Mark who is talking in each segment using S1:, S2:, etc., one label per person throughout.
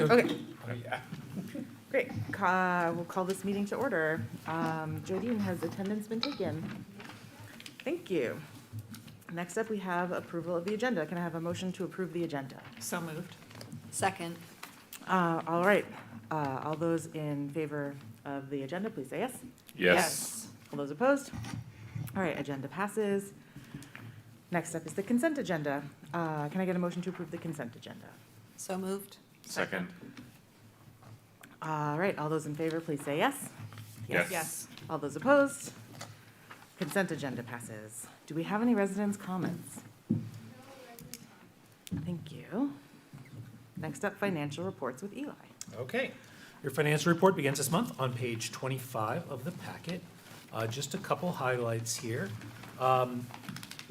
S1: Okay,
S2: Oh, yeah.
S1: great. We'll call this meeting to order. Jodine, has attendance been taken? Thank you. Next up, we have approval of the agenda. Can I have a motion to approve the agenda?
S3: So moved.
S4: Second.
S1: All right. All those in favor of the agenda, please say yes.
S2: Yes.
S1: All those opposed? All right, agenda passes. Next up is the consent agenda. Can I get a motion to approve the consent agenda?
S4: So moved.
S2: Second.
S1: All right, all those in favor, please say yes.
S2: Yes.
S3: Yes.
S1: All those opposed? Consent agenda passes. Do we have any residents' comments? Thank you. Next up, financial reports with Eli.
S5: Okay. Your financial report begins this month on page 25 of the packet. Just a couple highlights here.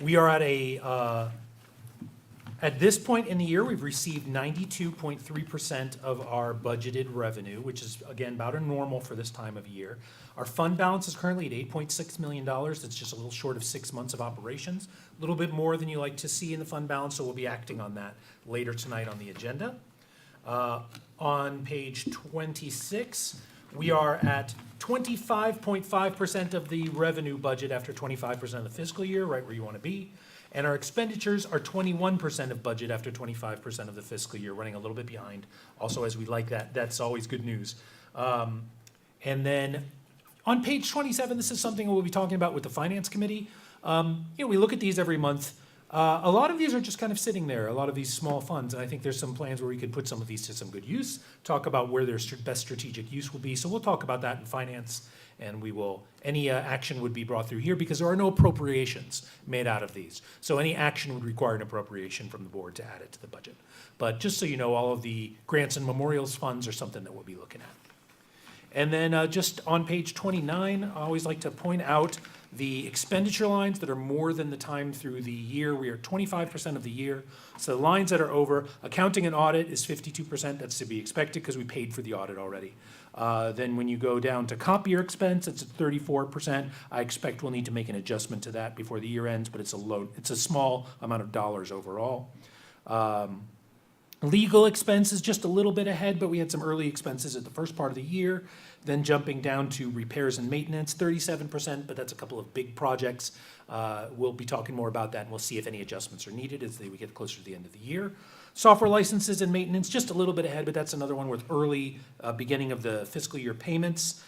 S5: We are at this point in the year, we've received 92.3% of our budgeted revenue, which is, again, about a normal for this time of year. Our fund balance is currently at $8.6 million. That's just a little short of 6 months of operations. A little bit more than you like to see in the fund balance, so we'll be acting on that later tonight on the agenda. On page 26, we are at 25.5% of the revenue budget after 25% of the fiscal year, right where you want to be. And our expenditures are 21% of budget after 25% of the fiscal year, running a little bit behind. Also, as we like that, that's always good news. And then on page 27, this is something we'll be talking about with the Finance Committee. We look at these every month. A lot of these are just kind of sitting there, a lot of these small funds, and I think there's some plans where we could put some of these to some good use, talk about where their best strategic use will be. So we'll talk about that in finance, and any action would be brought through here because there are no appropriations made out of these. So any action would require an appropriation from the board to add it to the budget. But just so you know, all of the grants and memorials funds are something that we'll be looking at. And then just on page 29, I always like to point out the expenditure lines that are more than the time through the year. We are 25% of the year. So the lines that are over, accounting and audit is 52%. That's to be expected because we paid for the audit already. Then when you go down to copier expense, it's at 34%. I expect we'll need to make an adjustment to that before the year ends, but it's a small amount of dollars overall. Legal expense is just a little bit ahead, but we had some early expenses at the first part of the year. Then jumping down to repairs and maintenance, 37%, but that's a couple of big projects. We'll be talking more about that, and we'll see if any adjustments are needed as we get closer to the end of the year. Software licenses and maintenance, just a little bit ahead, but that's another one with early beginning of the fiscal year payments.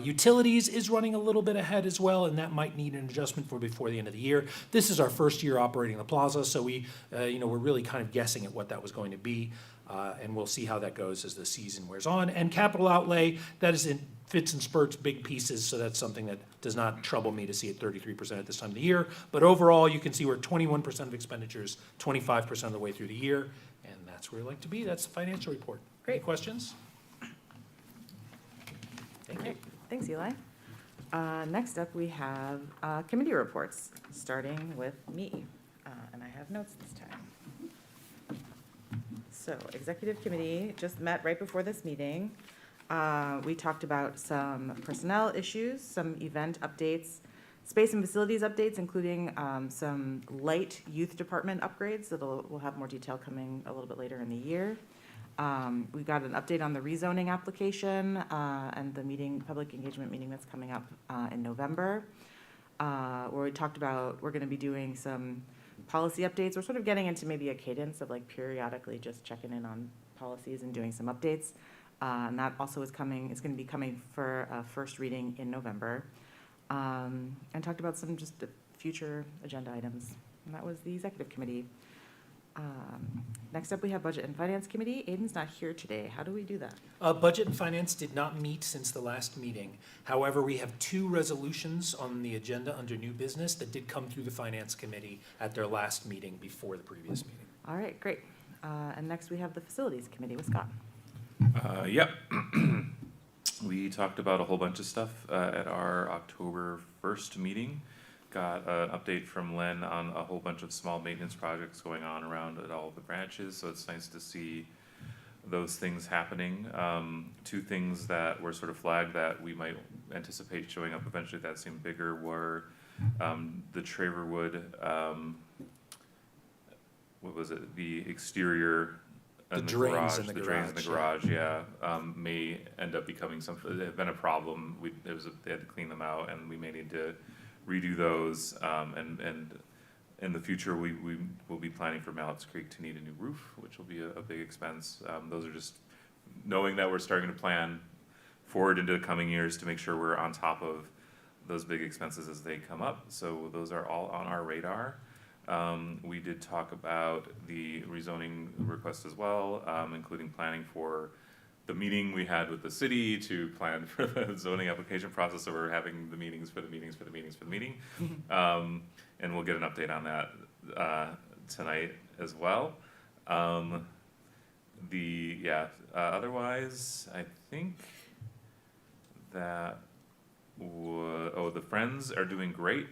S5: Utilities is running a little bit ahead as well, and that might need an adjustment before the end of the year. This is our first year operating the plaza, so we're really kind of guessing at what that was going to be, and we'll see how that goes as the season wears on. And capital outlay, that is in fits and spurts, big pieces, so that's something that does not trouble me to see at 33% at this time of the year. But overall, you can see we're at 21% of expenditures, 25% of the way through the year, and that's where we like to be. That's the financial report.
S1: Great.
S5: Any questions? Thank you.
S1: Thanks, Eli. Next up, we have committee reports, starting with me. And I have notes this time. So, Executive Committee just met right before this meeting. We talked about some personnel issues, some event updates, space and facilities updates, including some light youth department upgrades that we'll have more detail coming a little bit later in the year. We got an update on the rezoning application and the public engagement meeting that's coming up in November, where we talked about we're going to be doing some policy updates. We're sort of getting into maybe a cadence of like periodically just checking in on policies and doing some updates. And that also is coming. It's going to be coming for a first reading in November. And talked about some just future agenda items. And that was the Executive Committee. Next up, we have Budget and Finance Committee. Aiden's not here today. How do we do that?
S5: Budget and Finance did not meet since the last meeting. However, we have 2 resolutions on the agenda under new business that did come through the Finance Committee at their last meeting before the previous meeting.
S1: All right, great. And next we have the Facilities Committee with Scott.
S2: Yep. We talked about a whole bunch of stuff at our October 1st meeting. Got an update from Len on a whole bunch of small maintenance projects going on around at all the branches, so it's nice to see those things happening. 2 things that were sort of flagged that we might anticipate showing up eventually that seem bigger were the Traverwood, what was it, the exterior
S5: The
S2: and
S5: drains in the
S2: the drains in the
S5: garage,
S2: garage, yeah, may end up becoming they have been a problem. They had to clean them out, and we may need to redo those. And in the future, we will be planning for Mallett's Creek to need a new roof, which will be a big expense. Those are just knowing that we're starting to plan forward into the coming years to make sure we're on top of those big expenses as they come up. So those are all on our radar. We did talk about the rezoning request as well, including planning for the meeting we had with the city to plan for the zoning application process. So we're having the meetings for the meetings for the meetings for the meeting. And we'll get an update on that tonight as well. Otherwise, I think that the Friends are doing great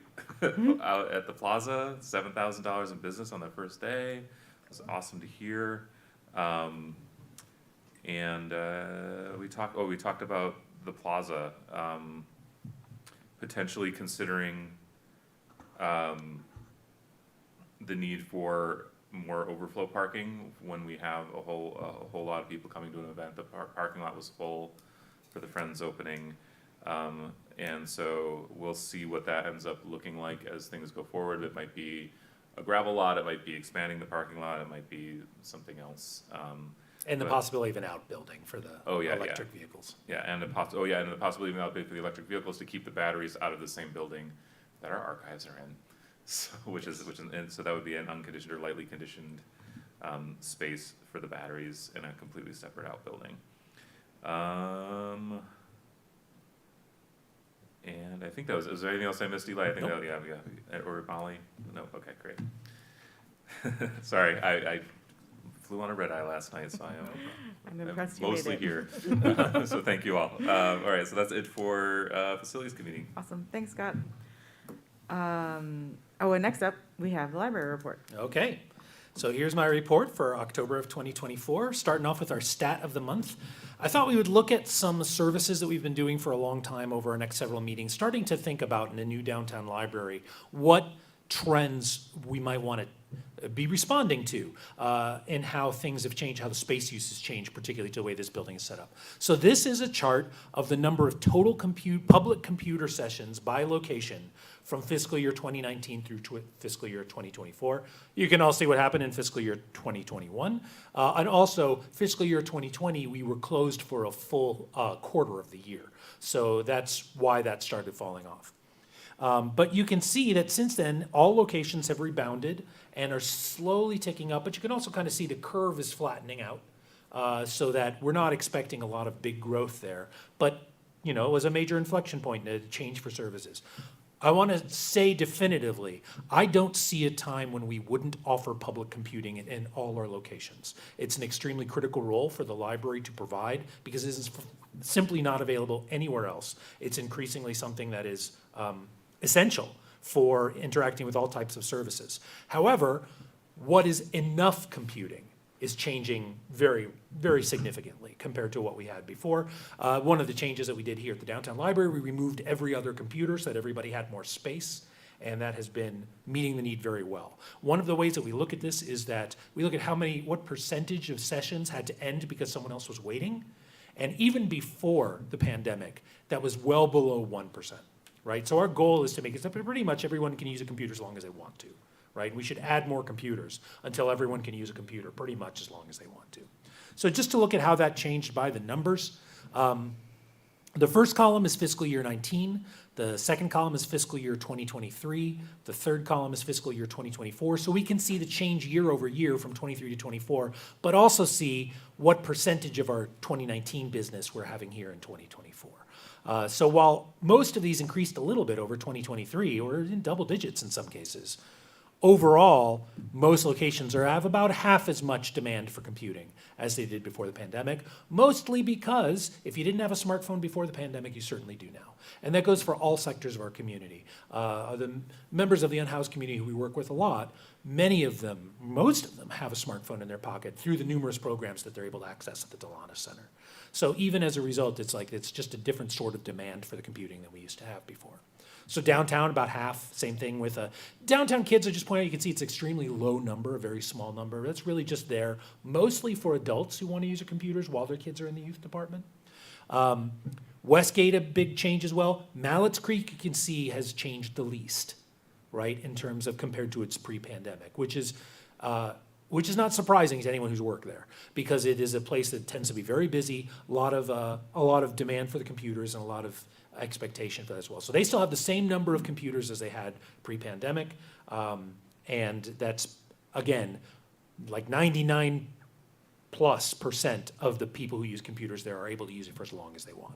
S2: out at the plaza. $7,000 in business on their first day. It was awesome to hear. We talked about the plaza, potentially considering the need for more overflow parking when we have a whole lot of people coming to an event. The parking lot was full for the Friends opening. And so we'll see what that ends up looking like as things go forward. It might be a gravel lot, it might be expanding the parking lot, it might be something else.
S5: And the
S2: but-
S5: possibility of an outbuilding for the
S2: Yeah.
S5: electric vehicles.
S2: Yeah, and the possibility of an update for the electric vehicles to keep the batteries out of the same building that our archives are in. So, so that would be an unconditioned or lightly conditioned space for the batteries in a completely separate outbuilding. And I think that is there anything else I missed, Eli? I think
S5: Nope.
S2: yeah, or Molly? No, okay, great. Sorry, I flew on a red eye last night, so
S1: I'm
S2: I'm
S1: impressed you made
S2: mostly
S1: it.
S2: here. So thank you all. All right, so that's it for Facilities Committee.
S1: Awesome, thanks, Scott. And next up, we have the library report.
S5: Okay, so here's my report for October of 2024, starting off with our stat of the month. I thought we would look at some services that we've been doing for a long time over our next several meetings, starting to think about in a new downtown library, what trends we might want to be responding to, and how things have changed, how the space use has changed, particularly to the way this building is set up. So this is a chart of the number of total public computer sessions by location from fiscal year 2019 through fiscal year 2024. You can all see what happened in fiscal year 2021. And also, fiscal year 2020, we were closed for a full quarter of the year. So that's why that started falling off. But you can see that since then, all locations have rebounded and are slowly ticking up, but you can also kind of see the curve is flattening out, so that we're not expecting a lot of big growth there. But, it was a major inflection point, a change for services. I want to say definitively, I don't see a time when we wouldn't offer public computing in all our locations. It's an extremely critical role for the library to provide because it is simply not available anywhere else. It's increasingly something that is essential for interacting with all types of services. However, what is enough computing is changing very, very significantly compared to what we had before. One of the changes that we did here at the downtown library, we removed every other computer so that everybody had more space, and that has been meeting the need very well. One of the ways that we look at this is that we look at what percentage of sessions had to end because someone else was waiting, and even before the pandemic, that was well below 1%, right? So our goal is to make it so that pretty much everyone can use a computer as long as they want to. Right? We should add more computers until everyone can use a computer pretty much as long as they want to. So just to look at how that changed by the numbers, the first column is fiscal year 19, the second column is fiscal year 2023, the third column is fiscal year 2024. So we can see the change year over year from 23 to 24, but also see what percentage of our 2019 business we're having here in 2024. So while most of these increased a little bit over 2023, or in double digits in some cases, overall, most locations have about half as much demand for computing as they did before the pandemic, mostly because if you didn't have a smartphone before the pandemic, you certainly do now. And that goes for all sectors of our community. The members of the unhoused community who we work with a lot, most of them have a smartphone in their pocket through the numerous programs that they're able to access at the Delana Center. So even as a result, it's just a different sort of demand for the computing than we used to have before. So downtown, about half, same thing with downtown kids, I just point out, you can see it's extremely low number, a very small number. That's really just there mostly for adults who want to use their computers while their kids are in the youth department. Westgate, a big change as well. Mallett's Creek, you can see, has changed the least, right, in terms of compared to its pre-pandemic, which is not surprising to anyone who's worked there, because it is a place that tends to be very busy, a lot of demand for the computers and a lot of expectation for that as well. So they still have the same number of computers as they had pre-pandemic, and that's, again, like 99+% of the people who use computers there are able to use it for as long as they want.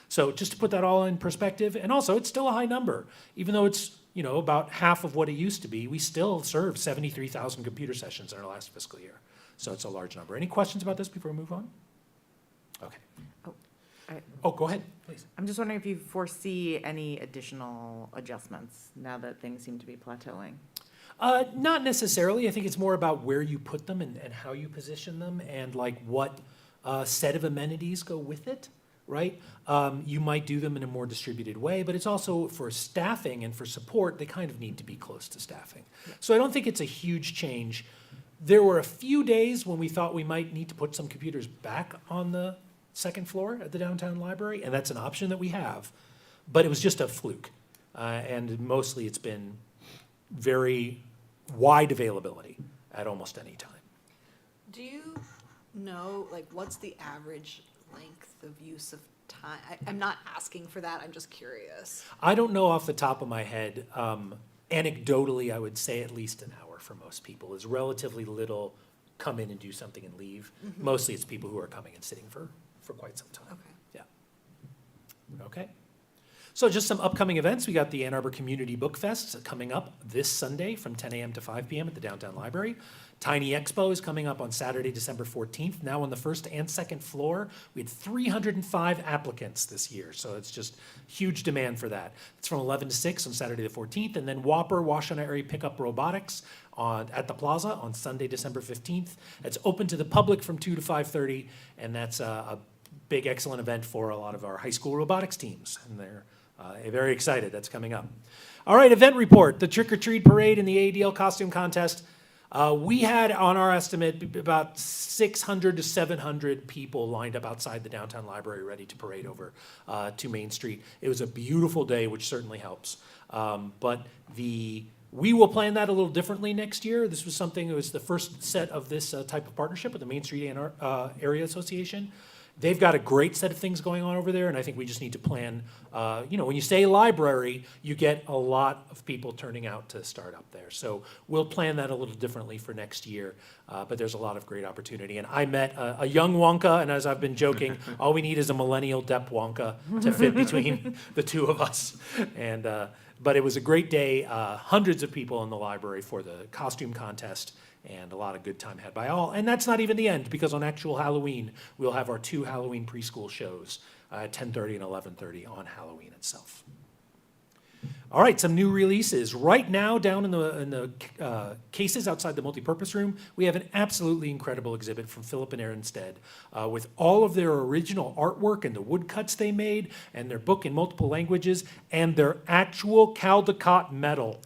S5: So just to put that all in perspective, and also it's still a high number, even though it's about half of what it used to be. We still served 73,000 computer sessions in our last fiscal year, so it's a large number. Any questions about this before we move on? Okay. Go ahead, please.
S1: I'm just wondering if you foresee any additional adjustments now that things seem to be plateauing?
S5: Not necessarily. I think it's more about where you put them and how you position them and like what set of amenities go with it, right? You might do them in a more distributed way, but it's also for staffing and for support, they kind of need to be close to staffing. So I don't think it's a huge change. There were a few days when we thought we might need to put some computers back on the second floor at the downtown library, and that's an option that we have, but it was just a fluke. And mostly it's been very wide availability at almost any time.
S4: Do you know, like, what's the average length of use of time? I'm not asking for that, I'm just curious.
S5: I don't know off the top of my head. Anecdotally, I would say at least an hour for most people is relatively little come in and do something and leave.
S4: Mhm.
S5: Mostly it's people who are coming and sitting for quite some time.
S4: Okay.
S5: Yeah. Okay. So just some upcoming events. We got the Ann Arbor Community Book Fest coming up this Sunday from 10 a.m. to 5 p.m. at the downtown library. Tiny Expo is coming up on Saturday, December 14th. Now on the first and second floor, we had 305 applicants this year, so it's just huge demand for that. It's from 11 to 6 on Saturday the 14th, and then Whopper, Washoe Area Pickup Robotics at the Plaza on Sunday, December 15th. It's open to the public from 2 to 5:30, and that's a big, excellent event for a lot of our high school robotics teams, and they're very excited. That's coming up. All right, event report, the Trick or Treat Parade and the AADL Costume Contest. We had, on our estimate, about 600 to 700 people lined up outside the downtown library ready to parade over to Main Street. It was a beautiful day, which certainly helps. But we will plan that a little differently next year. This was something, it was the first set of this type of partnership with the Main Street Area Association. They've got a great set of things going on over there, and I think we just need to plan. When you say library, you get a lot of people turning out to start up there. So we'll plan that a little differently for next year, but there's a lot of great opportunity. And I met a young Wonka, and as I've been joking, all we need is a millennial Depp Wonka to fit between the two of us. But it was a great day, hundreds of people in the library for the costume contest, and a lot of good time had by all. And that's not even the end, because on actual Halloween, we'll have our 2 Halloween preschool shows at 10:30 and 11:30 on Halloween itself. All right, some new releases. Right now, down in the cases outside the multipurpose room, we have an absolutely incredible exhibit from Philip and Aaron Stead with all of their original artwork and the woodcuts they made, and their book in multiple languages, and their actual Caldecott metal.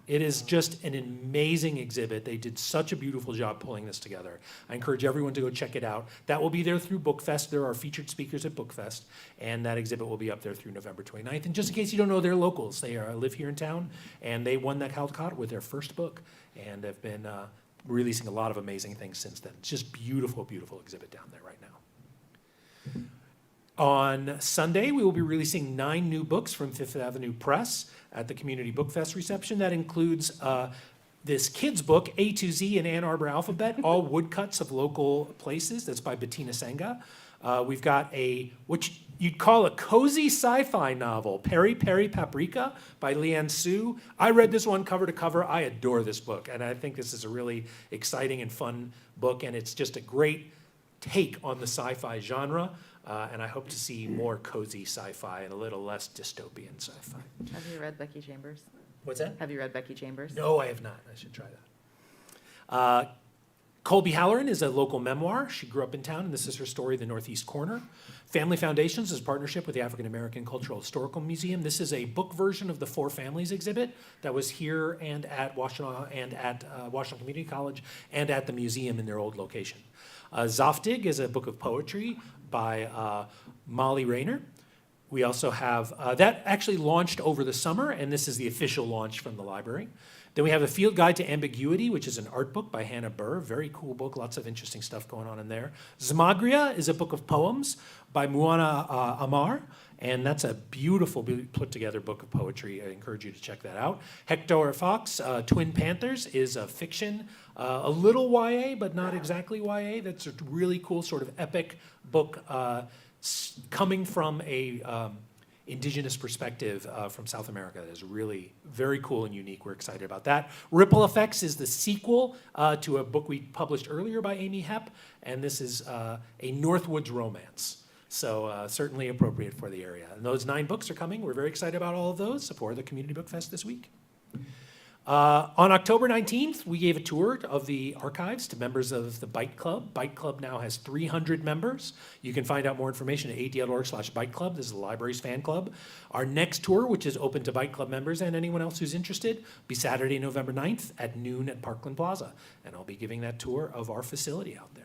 S5: It is just an amazing exhibit. They did such a beautiful job pulling this together. I encourage everyone to go check it out. That will be there through BookFest. There are featured speakers at BookFest, and that exhibit will be up there through November 29th. And just in case you don't know, they're locals. They live here in town, and they won that Caldecott with their first book, and have been releasing a lot of amazing things since then. It's just beautiful, beautiful exhibit down there right now. On Sunday, we will be releasing 9 new books from Fifth Avenue Press at the Community Book Fest reception. That includes this kid's book, A to Z in Ann Arbor Alphabet, all woodcuts of local places. That's by Bettina Senga. We've got what you'd call a cozy sci-fi novel, Peri Peri Paprika by Leanne Sue. I read this one cover to cover. I adore this book, and I think this is a really exciting and fun book, and it's just a great take on the sci-fi genre. And I hope to see more cozy sci-fi and a little less dystopian sci-fi.
S1: Have you read Becky Chambers?
S5: What's that?
S1: Have you read Becky Chambers?
S5: No, I have not. I should try that. Colby Halloran is a local memoir. She grew up in town, and this is her story, The Northeast Corner. Family Foundations is a partnership with the African American Cultural Historical Museum. This is a book version of the Four Families exhibit that was here and at Washington Community College and at the museum in their old location. Zoftig is a book of poetry by Molly Rayner. We also have, that actually launched over the summer, and this is the official launch from the library. Then we have A Field Guide to Ambiguity, which is an art book by Hannah Burr. Very cool book, lots of interesting stuff going on in there. Zmagria is a book of poems by Muana Amar, and that's a beautiful, put together book of poetry. I encourage you to check that out. Hector Fox, Twin Panthers is a fiction, a little YA, but not exactly YA. That's a really cool sort of epic book coming from a indigenous perspective from South America. That is really very cool and unique. We're excited about that. Ripple Effects is the sequel to a book we published earlier by Amy Hepp, and this is a Northwoods romance. So certainly appropriate for the area. And those 9 books are coming. We're very excited about all of those for the Community Book Fest this week. On October 19th, we gave a tour of the archives to members of the Bike Club. Bike Club now has 300 members. You can find out more information at aadl.org/Bike Club. This is the library's fan club. Our next tour, which is open to Bike Club members and anyone else who's interested, will be Saturday, November 9th at noon at Parkland Plaza. And I'll be giving that tour of our facility out there.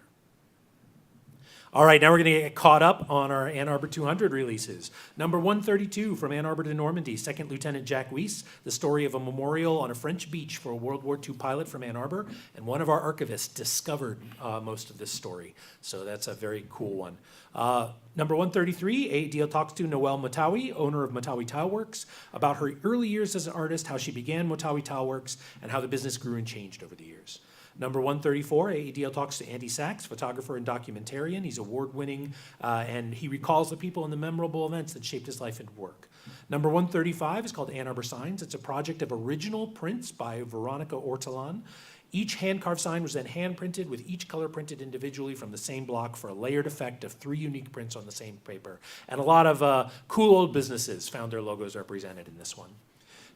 S5: All right, now we're going to get caught up on our Ann Arbor 200 releases. Number 132, From Ann Arbor to Normandy, Second Lieutenant Jack Weiss, the story of a memorial on a French beach for a World War II pilot from Ann Arbor, and one of our archivists discovered most of this story. So that's a very cool one. Number 133, AADL talks to Noelle Motawi, owner of Motawi Tile Works, about her early years as an artist, how she began Motawi Tile Works, and how the business grew and changed over the years. Number 134, AADL talks to Andy Sachs, photographer and documentarian. He's award-winning, and he recalls the people and the memorable events that shaped his life and work. Number 135 is called Ann Arbor Signs. It's a project of original prints by Veronica Ortolan. Each hand-carved sign was then hand-printed, with each color printed individually from the same block for a layered effect of 3 unique prints on the same paper. And a lot of cool old businesses found their logos represented in this one.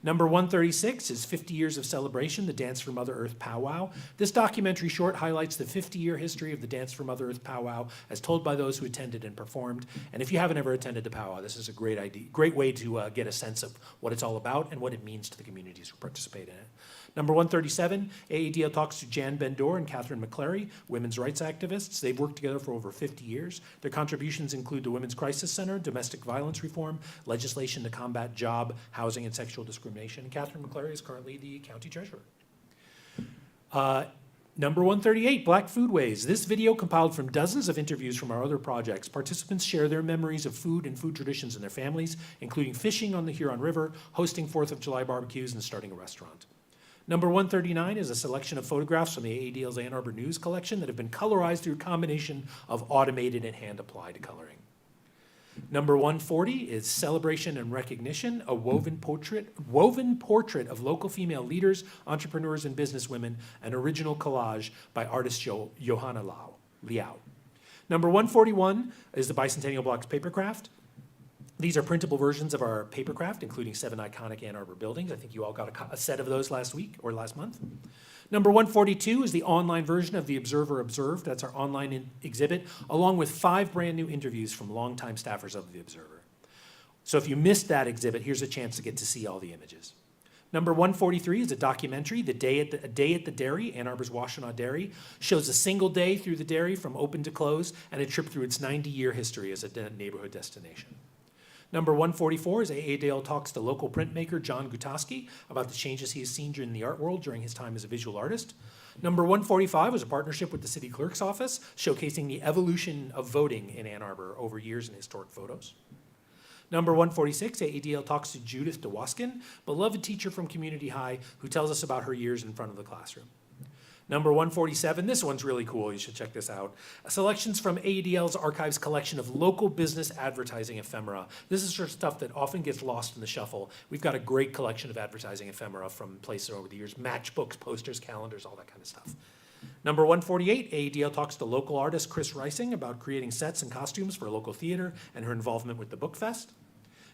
S5: Number 136 is 50 Years of Celebration, the Dance for Mother Earth Powwow. This documentary short highlights the 50-year history of the Dance for Mother Earth Powwow as told by those who attended and performed. And if you haven't ever attended the powwow, this is a great way to get a sense of what it's all about and what it means to the communities who participate in it. Number 137, AADL talks to Jan Bendor and Catherine McClary, women's rights activists. They've worked together for over 50 years. Their contributions include the Women's Crisis Center, domestic violence reform, legislation to combat job, housing, and sexual discrimination. And Catherine McClary is currently the county treasurer. Number 138, Black Foodways. This video compiled from dozens of interviews from our other projects. Participants share their memories of food and food traditions in their families, including fishing on the Huron River, hosting 4th of July barbecues, and starting a restaurant. Number 139 is a selection of photographs from the AADL's Ann Arbor News collection that have been colorized through a combination of automated and hand-applied coloring. Number 140 is Celebration and Recognition, a woven portrait of local female leaders, entrepreneurs, and businesswomen, an original collage by artist Johanna Liao. Number 141 is the Bicentennial Blocks Papercraft. These are printable versions of our papercraft, including 7 iconic Ann Arbor buildings. I think you all got a set of those last week or last month. Number 142 is the online version of The Observer Observed. That's our online exhibit, along with 5 brand new interviews from longtime staffers of The Observer. So if you missed that exhibit, here's a chance to get to see all the images. Number 143 is a documentary, A Day at the Dairy, Ann Arbor's Washtenaw Dairy, shows a single day through the dairy from open to close and a trip through its 90-year history as a neighborhood destination. Number 144 is AADL talks to local printmaker John Gutowski about the changes he has seen in the art world during his time as a visual artist. Number 145 was a partnership with the city clerk's office, showcasing the evolution of voting in Ann Arbor over years in historic photos. Number 146, AADL talks to Judith DeWaskin, beloved teacher from Community High, who tells us about her years in front of the classroom. Number 147, this one's really cool, you should check this out. Selections from AADL's Archives collection of local business advertising ephemera. This is sort of stuff that often gets lost in the shuffle. We've got a great collection of advertising ephemera from places over the years, matchbooks, posters, calendars, all that kind of stuff. Number 148, AADL talks to local artist Chris Reising about creating sets and costumes for a local theater and her involvement with the Book Fest.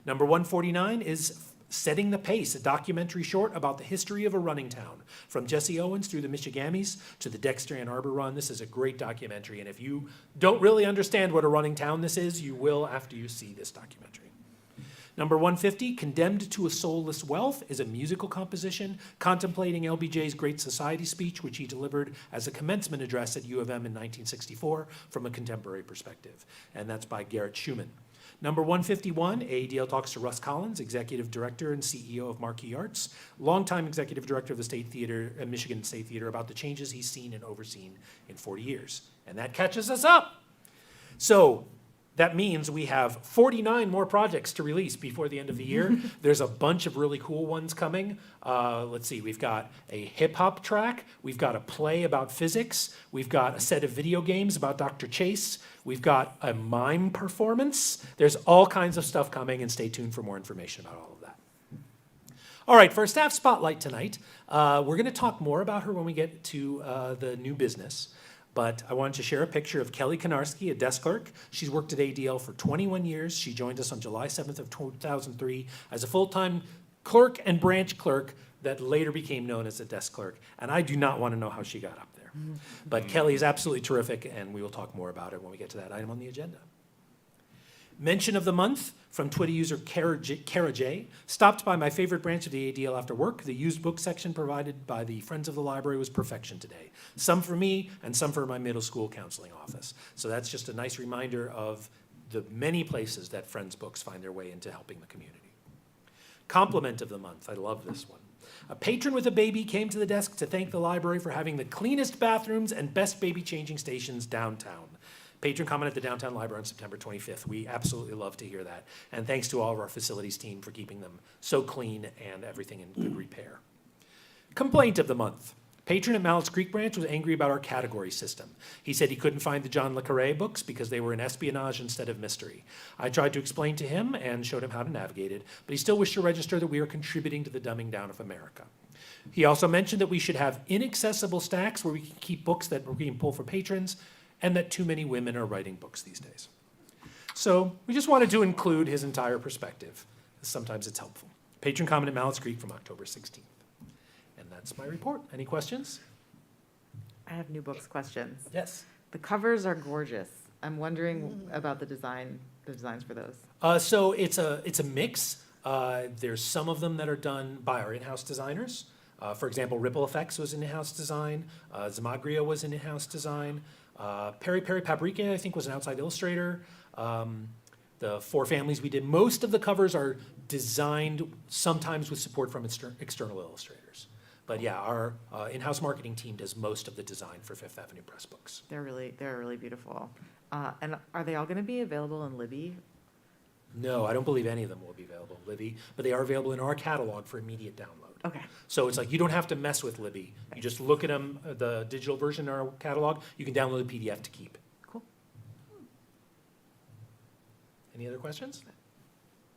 S5: Number 149 is Setting the Pace, a documentary short about the history of a running town. From Jesse Owens through the Michigamis to the Dexter Ann Arbor Run. This is a great documentary, and if you don't really understand what a running town this is, you will after you see this documentary. Number 150, Condemned to a Soulless Wealth, is a musical composition contemplating LBJ's Great Society speech, which he delivered as a commencement address at U of M in 1964 from a contemporary perspective. And that's by Garrett Schumann. Number 151, AADL talks to Russ Collins, Executive Director and CEO of Marquee Arts, longtime Executive Director of the State Theater, Michigan State Theater, about the changes he's seen and overseen in 40 years. And that catches us up. So that means we have 49 more projects to release before the end of the year. There's a bunch of really cool ones coming. Let's see, we've got a hip hop track. We've got a play about physics. We've got a set of video games about Dr. Chase. We've got a mime performance. There's all kinds of stuff coming, and stay tuned for more information about all of that. All right, for our staff spotlight tonight, we're going to talk more about her when we get to the new business. But I wanted to share a picture of Kelly Konarski, a desk clerk. She's worked at ADL for 21 years. She joined us on July 7th of 2003 as a full-time clerk and branch clerk that later became known as a desk clerk. And I do not want to know how she got up there. But Kelly is absolutely terrific, and we will talk more about it when we get to that item on the agenda. Mention of the month from Twitter user Kara J. Stopped by my favorite branch of the ADL after work. The used book section provided by the Friends of the Library was perfection today. Some for me and some for my middle school counseling office. So that's just a nice reminder of the many places that Friends books find their way into helping the community. Compliment of the month. I love this one. A patron with a baby came to the desk to thank the library for having the cleanest bathrooms and best baby changing stations downtown. Patron commented at the Downtown Library on September 25th. We absolutely love to hear that. And thanks to all of our facilities team for keeping them so clean and everything in good repair. Complaint of the month. Patron at Mallett's Creek Branch was angry about our category system. He said he couldn't find the John le Carré books because they were in espionage instead of mystery. I tried to explain to him and showed him how to navigate it, but he still wished to register that we are contributing to the dumbing down of America. He also mentioned that we should have inaccessible stacks where we can keep books that we can pull for patrons, and that too many women are writing books these days. So we just wanted to include his entire perspective. Sometimes it's helpful. Patron comment at Mallett's Creek from October 16th. And that's my report. Any questions?
S1: I have new books questions.
S5: Yes.
S1: The covers are gorgeous. I'm wondering about the designs for those.
S5: So it's a mix. There's some of them that are done by our in-house designers. For example, Ripple Effects was an in-house design. Zamagria was an in-house design. Peri Peri Paprika, I think, was an outside illustrator. The four families we did, most of the covers are designed sometimes with support from external illustrators. But yeah, our in-house marketing team does most of the design for Fifth Avenue Press books.
S1: They're really beautiful. And are they all going to be available in Libby?
S5: No, I don't believe any of them will be available in Libby, but they are available in our catalog for immediate download.
S1: Okay.
S5: So it's like you don't have to mess with Libby. You just look at them, the digital version in our catalog. You can download the PDF to keep.
S1: Cool.
S5: Any other questions?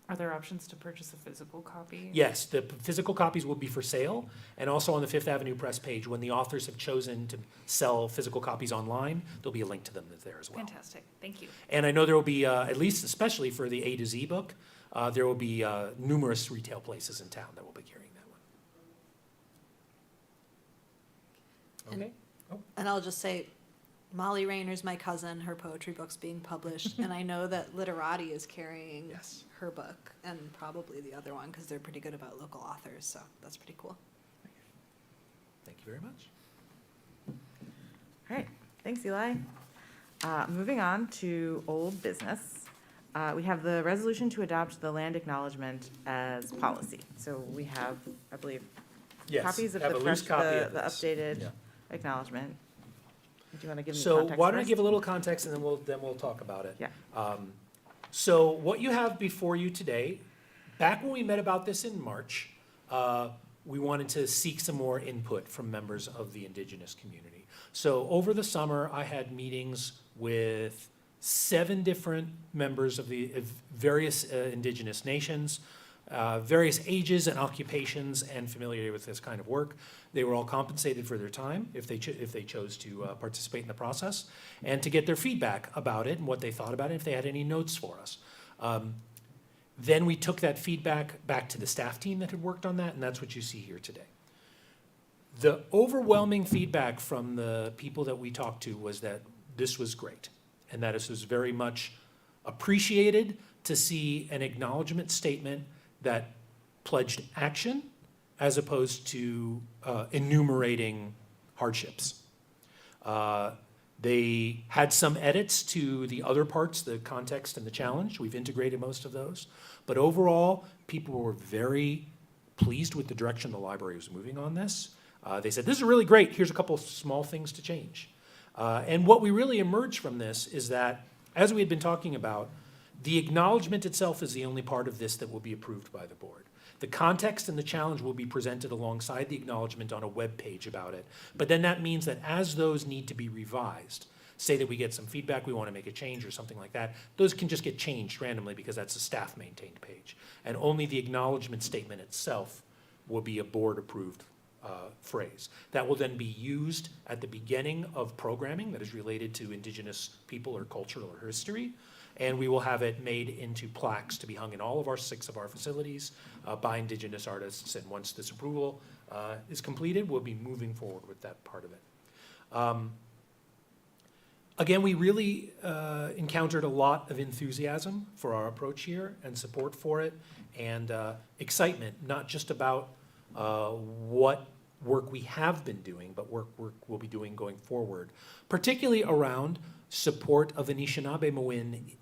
S3: Are there options to purchase a physical copy?
S5: Yes, the physical copies will be for sale, and also on the Fifth Avenue Press page, when the authors have chosen to sell physical copies online, there'll be a link to them that's there as well.
S3: Fantastic, thank you.
S5: And I know there will be, at least especially for the A to Z book, there will be numerous retail places in town that will be carrying that one. Okay.
S4: And I'll just say, Molly Rayner's my cousin, her poetry book's being published, and I know that Literati is carrying
S5: Yes.
S4: her book, and probably the other one, because they're pretty good about local authors, so that's pretty cool.
S5: Thank you very much.
S1: All right. Thanks, Eli. Moving on to old business. We have the resolution to adopt the land acknowledgement as policy. So we have, I believe,
S5: Yes,
S1: copies of
S5: have
S1: the
S5: a loose
S1: fresh,
S5: copy
S1: the
S5: of this.
S1: updated
S5: Yeah.
S1: acknowledgement. Do you want to give me
S5: So
S1: context
S5: why don't I
S1: first?
S5: give a little context and then we'll talk about it.
S1: Yeah.
S5: So what you have before you today, back when we met about this in March, we wanted to seek some more input from members of the indigenous community. So over the summer, I had meetings with 7 different members of the various indigenous nations, various ages and occupations and familiarity with this kind of work. They were all compensated for their time if they chose to participate in the process, and to get their feedback about it and what they thought about it, if they had any notes for us. Then we took that feedback back to the staff team that had worked on that, and that's what you see here today. The overwhelming feedback from the people that we talked to was that this was great, and that this was very much appreciated to see an acknowledgement statement that pledged action as opposed to enumerating hardships. They had some edits to the other parts, the context and the challenge. We've integrated most of those. But overall, people were very pleased with the direction the library was moving on this. They said, this is really great. Here's a couple small things to change. And what we really emerged from this is that, as we had been talking about, the acknowledgement itself is the only part of this that will be approved by the board. The context and the challenge will be presented alongside the acknowledgement on a web page about it. But then that means that as those need to be revised, say that we get some feedback, we want to make a change or something like that, those can just get changed randomly because that's a staff-maintained page. And only the acknowledgement statement itself will be a board-approved phrase. That will then be used at the beginning of programming that is related to Indigenous people or culture or history. And we will have it made into plaques to be hung in all of 6 of our facilities by Indigenous artists. And once this approval is completed, we'll be moving forward with that part of it. Again, we really encountered a lot of enthusiasm for our approach here and support for it and excitement, not just about what work we have been doing, but work we'll be doing going forward, particularly around support of Anishinaabe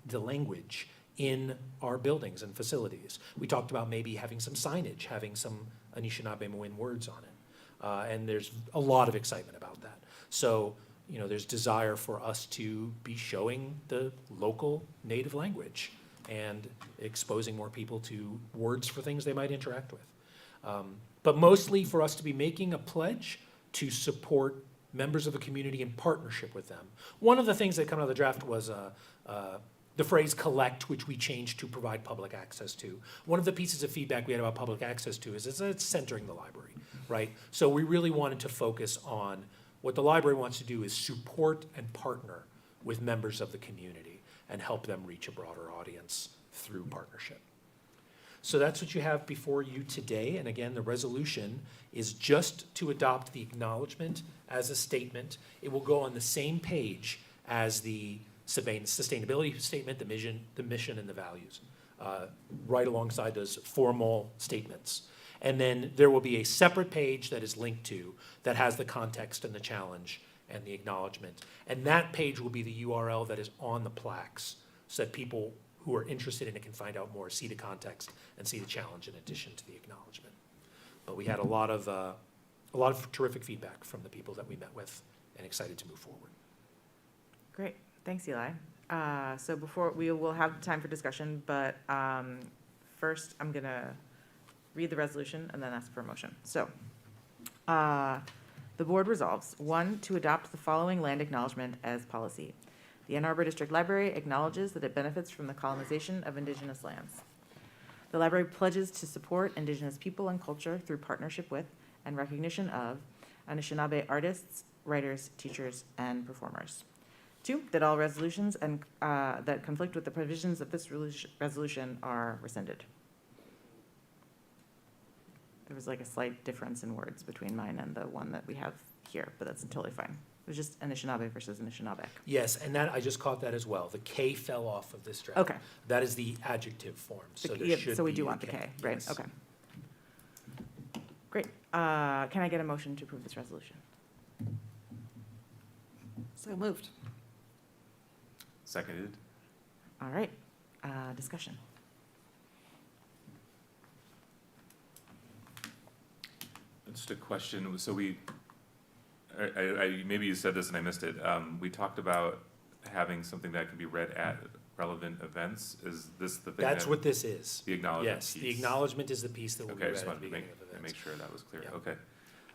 S5: the language, in our buildings and facilities. We talked about maybe having some signage, having some Anishinaabe words on it. And there's a lot of excitement about that. So, there's desire for us to be showing the local native language and exposing more people to words for things they might interact with. But mostly for us to be making a pledge to support members of the community in partnership with them. One of the things that came out of the draft was the phrase collect, which we changed to provide public access to. One of the pieces of feedback we had about public access to is it's centering the library, right? So we really wanted to focus on what the library wants to do is support and partner with members of the community and help them reach a broader audience through partnership. So that's what you have before you today. And again, the resolution is just to adopt the acknowledgement as a statement. It will go on the same page as the sustainability statement, the mission, and the values, right alongside those formal statements. And then there will be a separate page that is linked to that has the context and the challenge and the acknowledgement. And that page will be the URL that is on the plaques so that people who are interested in it can find out more, see the context, and see the challenge in addition to the acknowledgement. But we had a lot of terrific feedback from the people that we met with and excited to move forward.
S1: Great, thanks, Eli. So before, we will have time for discussion, but first I'm gonna read the resolution and then ask for a motion. So, the board resolves, 1, to adopt the following land acknowledgement as policy. The Ann Arbor District Library acknowledges that it benefits from the colonization of Indigenous lands. The library pledges to support Indigenous people and culture through partnership with and recognition of Anishinaabe artists, writers, teachers, and performers. 2, that all resolutions and that conflict with the provisions of this resolution are rescinded. There was like a slight difference in words between mine and the one that we have here, but that's totally fine. It was just Anishinaabe versus Anishinaabe.
S5: Yes, and that, I just caught that as well. The K fell off of this draft.
S1: Okay.
S5: That is the adjective form, so there
S1: Yeah,
S5: should
S1: so we
S5: be
S1: do
S5: a
S1: want the K, right,
S5: yes.
S1: okay. Great. Can I get a motion to approve this resolution?
S4: So moved.
S2: Seconded.
S1: All right, discussion.
S2: Just a question, so maybe you said this and I missed it. We talked about having something that can be read at relevant events. Is this the thing?
S5: That's what this is.
S2: The acknowledgement
S5: Yes,
S2: piece?
S5: the acknowledgement is the piece that will be
S2: Okay, I
S5: read
S2: just
S5: at the
S2: wanted to
S5: beginning of
S2: make
S5: events.
S2: sure that was clear.
S5: Yeah.
S2: Okay.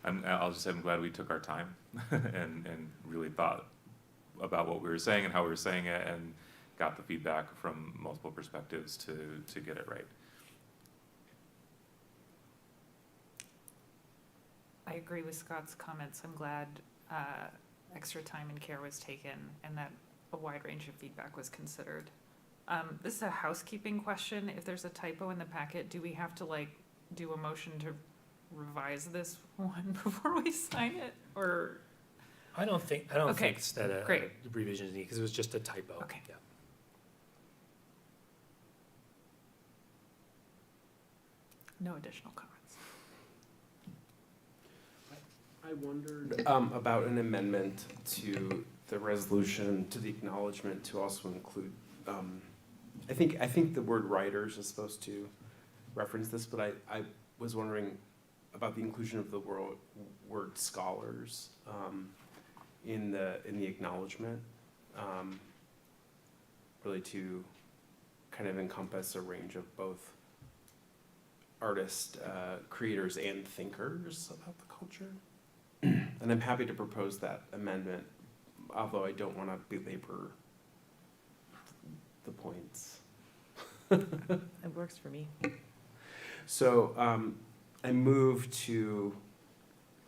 S2: I'm glad we took our time and really thought about what we were saying and how we were saying it and got the feedback from multiple perspectives to get it right.
S3: I agree with Scott's comments. I'm glad extra time and care was taken and that a wide range of feedback was considered. This is a housekeeping question. If there's a typo in the packet, do we have to do a motion to revise this one before we sign it? Or,
S5: I don't think
S3: Okay,
S5: that a
S3: great.
S5: revision is needed, because it was just a typo.
S3: Okay.
S5: Yeah.
S3: no additional comments.
S6: I wondered about an amendment to the resolution, to the acknowledgement, to also include, I think the word writers is supposed to reference this, but I was wondering about the inclusion of the word scholars in the acknowledgement, really to kind of encompass a range of both artists, creators, and thinkers about the culture. And I'm happy to propose that amendment, although I don't want to belabor the points.
S1: It works for me.
S6: So I move to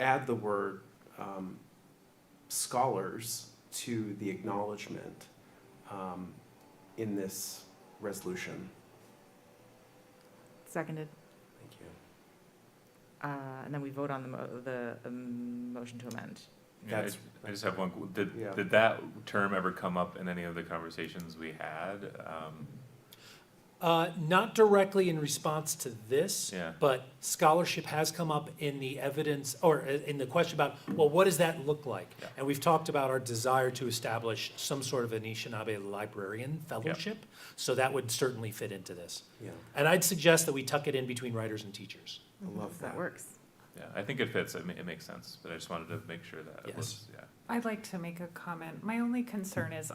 S6: add the word scholars to the acknowledgement in this resolution.
S1: Seconded.
S6: Thank you.
S1: And then we vote on the motion to amend.
S2: Yeah,
S6: That's-
S2: I just have one,
S6: Yeah.
S2: did that term ever come up in any of the conversations we had?
S5: Not directly in response to this,
S2: Yeah.
S5: but scholarship has come up in the evidence, or in the question about, well, what does that look like?
S2: Yeah.
S5: And we've talked about our desire to establish some sort of Anishinaabe librarian fellowship, so that would certainly fit into this.
S6: Yeah,
S5: And I'd suggest that we tuck it in between writers and teachers.
S6: I love that.
S1: That works.
S2: Yeah, I think it fits, it makes sense, but I just wanted to make sure that it was, yeah.
S3: I'd like to make a comment. My only concern is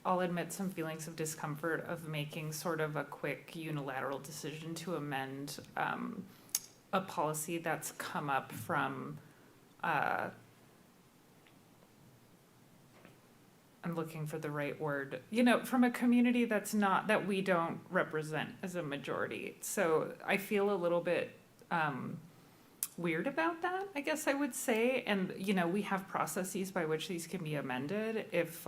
S3: I'll admit some feelings of discomfort of making sort of a quick unilateral decision to amend a policy that's come up from, I'm looking for the right word, from a community that we don't represent as a majority. So I feel a little bit weird about that, I guess I would say. And, we have processes by which these can be amended. If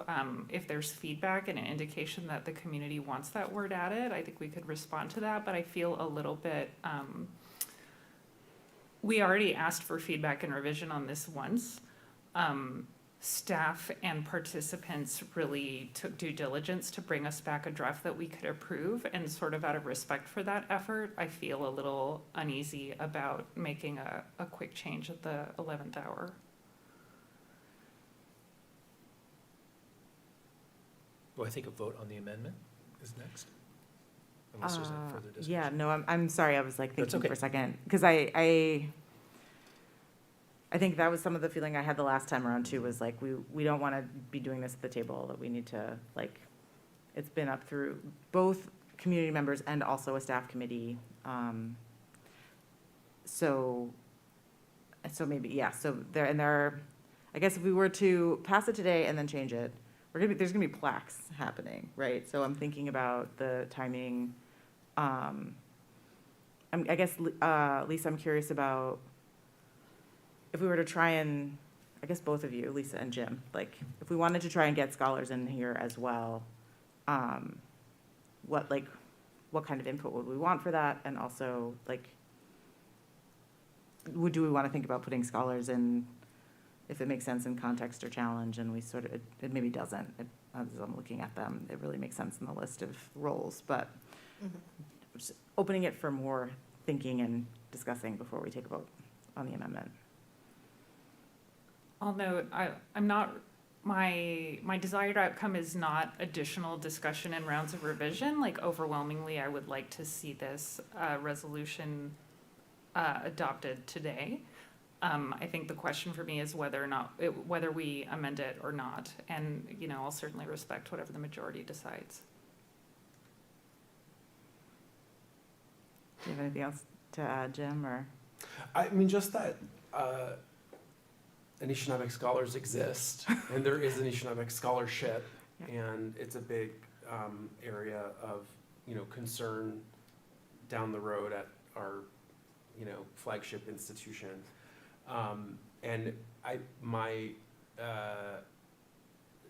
S3: there's feedback and an indication that the community wants that word added, I think we could respond to that. But I feel a little bit, we already asked for feedback and revision on this once. Staff and participants really took due diligence to bring us back a draft that we could approve, and sort of out of respect for that effort, I feel a little uneasy about making a quick change at the 11th hour.
S5: Well, I think a vote on the amendment is next. Unless there's any further discussion.
S1: Yeah, no, I'm sorry, I was
S5: That's
S1: thinking
S5: okay.
S1: for a second, because I think that was some of the feeling I had the last time around too, was we don't want to be doing this at the table, that we need to, it's been up through both community members and also a staff committee. So maybe, yeah, I guess if we were to pass it today and then change it, there's gonna be plaques happening, right? So I'm thinking about the timing. I guess, Lisa, I'm curious about, if we were to try and, I guess both of you, Lisa and Jim, if we wanted to try and get scholars in here as well, what kind of input would we want for that? And also, do we want to think about putting scholars in, if it makes sense in context or challenge, and we sort of, it maybe doesn't. As I'm looking at them, it really makes sense in the list of roles, but just opening it for more thinking and discussing before we take a vote on the amendment.
S3: I'll note, I'm not, my desired outcome is not additional discussion and rounds of revision. Overwhelmingly, I would like to see this resolution adopted today. I think the question for me is whether we amend it or not. And, I'll certainly respect whatever the majority decides.
S1: Do you have anything else to add, Jim, or?
S6: I mean, just that Anishinaabe scholars exist, and there is Anishinaabe scholarship, and it's a big area of, concern down the road at our, flagship institution. And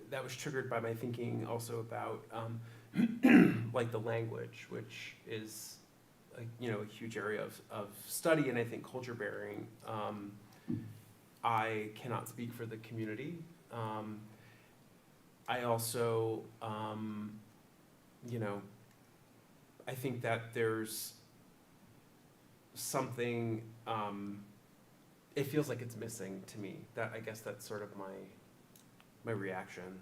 S6: that was triggered by my thinking also about like the language, which is a huge area of study and I think culture bearing. I cannot speak for the community. I also, I think that there's something, it feels like it's missing to me. That, I guess that's sort of my reaction.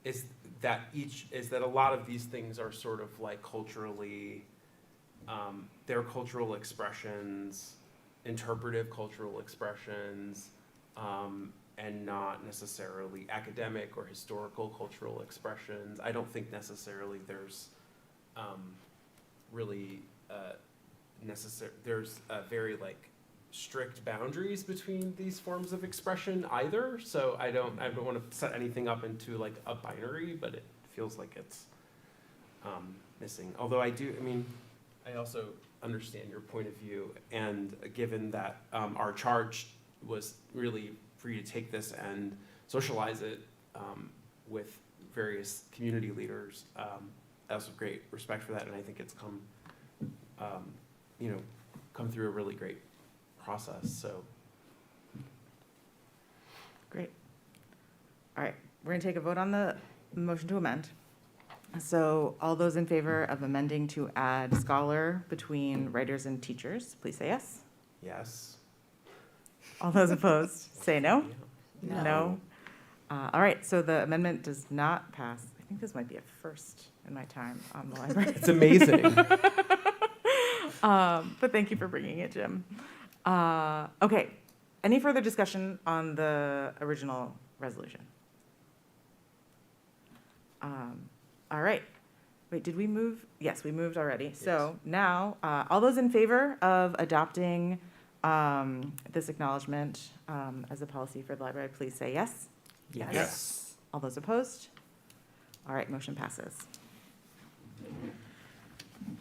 S6: Is that a lot of these things are sort of like culturally, they're cultural expressions, interpretive cultural expressions, and not necessarily academic or historical cultural expressions. I don't think necessarily there's really there's very like strict boundaries between these forms of expression either. So I don't want to set anything up into like a binary, but it feels like it's missing. Although I also understand your point of view, and given that our charge was really for you to take this and socialize it with various community leaders, I also have great respect for that, and I think it's come through a really great process. So
S1: Great. All right, we're gonna take a vote on the motion to amend. So all those in favor of amending to add scholar between writers and teachers, please say yes.
S6: yes.
S1: All those opposed, say no.
S4: No.
S1: No. All right, so the amendment does not pass. I think this might be a first in my time on the library.
S6: It's amazing.
S1: But thank you for bringing it, Jim. Okay, any further discussion on the original resolution? All right. Wait, did we move? Yes, we moved already. So now, all those in favor of adopting this acknowledgement as a policy for the library, please say yes.
S2: Yes.
S1: All those opposed? All right, motion passes.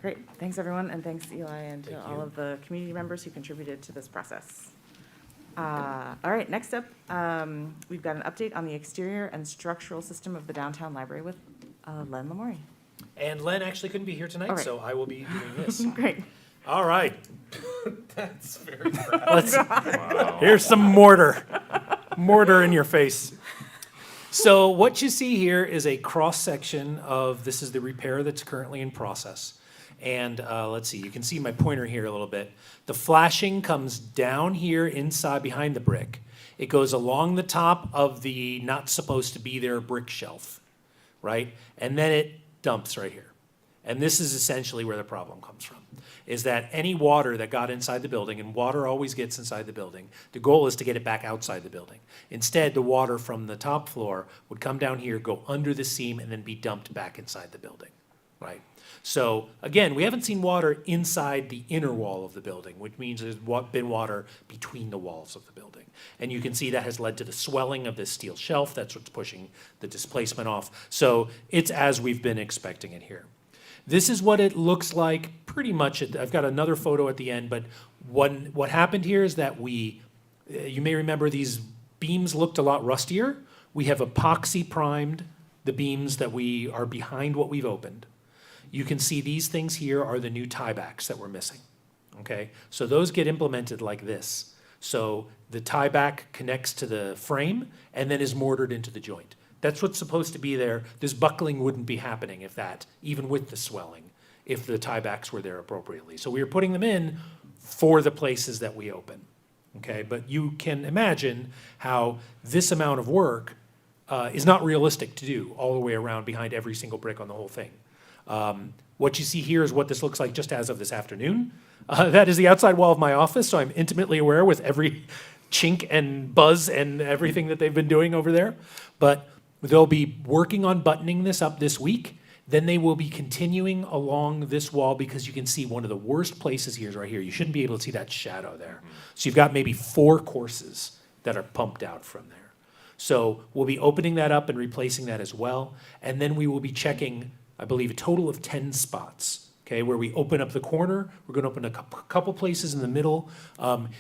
S1: Great, thanks everyone, and thanks Eli and to
S6: Thank
S1: all
S6: you.
S1: of the community members who contributed to this process. All right, next up, we've got an update on the exterior and structural system of the downtown library with Len Lamori.
S5: And Len actually couldn't be here
S1: All
S5: tonight,
S1: right.
S5: so I will be doing this.
S1: Great.
S5: All right,
S6: That's very
S5: let's,
S2: Wow.
S5: here's some mortar in your face. So what you see here is a cross-section of, this is the repair that's currently in process. And let's see, you can see my pointer here a little bit. The flashing comes down here inside behind the brick. It goes along the top of the not supposed to be there brick shelf, right? And then it dumps right here. And this is essentially where the problem comes from, is that any water that got inside the building, and water always gets inside the building, the goal is to get it back outside the building. Instead, the water from the top floor would come down here, go under the seam, and then be dumped back inside the building, right? So again, we haven't seen water inside the inner wall of the building, which means there's been water between the walls of the building. And you can see that has led to the swelling of this steel shelf. That's what's pushing the displacement off. So it's as we've been expecting it here. This is what it looks like pretty much. I've got another photo at the end, but what happened here is that you may remember these beams looked a lot rustier. We have epoxy primed the beams that we are behind what we've opened. You can see these things here are the new tiebacks that we're missing, okay? So those get implemented like this. So the tieback connects to the frame and then is mortared into the joint. That's what's supposed to be there. This buckling wouldn't be happening even with the swelling, if the tiebacks were there appropriately. So we are putting them in for the places that we open, okay? But you can imagine how this amount of work is not realistic to do all the way around behind every single brick on the whole thing. What you see here is what this looks like just as of this afternoon. That is the outside wall of my office, so I'm intimately aware with every chink and buzz and everything that they've been doing over there. But they'll be working on buttoning this up this week. Then they will be continuing along this wall, because you can see one of the worst places here is right here. You shouldn't be able to see that shadow there. So you've got maybe 4 courses that are pumped out from there. So we'll be opening that up and replacing that as well. And then we will be checking, I believe, a total of 10 spots, okay, where we open up the corner. We're going to open a couple places in the middle.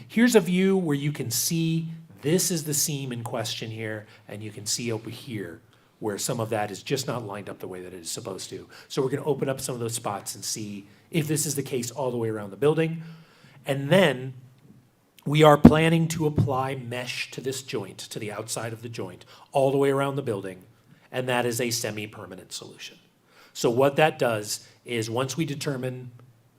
S5: Here's a view where you can see this is the seam in question here, and you can see over here where some of that is just not lined up the way that it is supposed to. So we're gonna open up some of those spots and see if this is the case all the way around the building. And then we are planning to apply mesh to this joint, to the outside of the joint, all the way around the building, and that is a semi-permanent solution. So what that does is once we determine,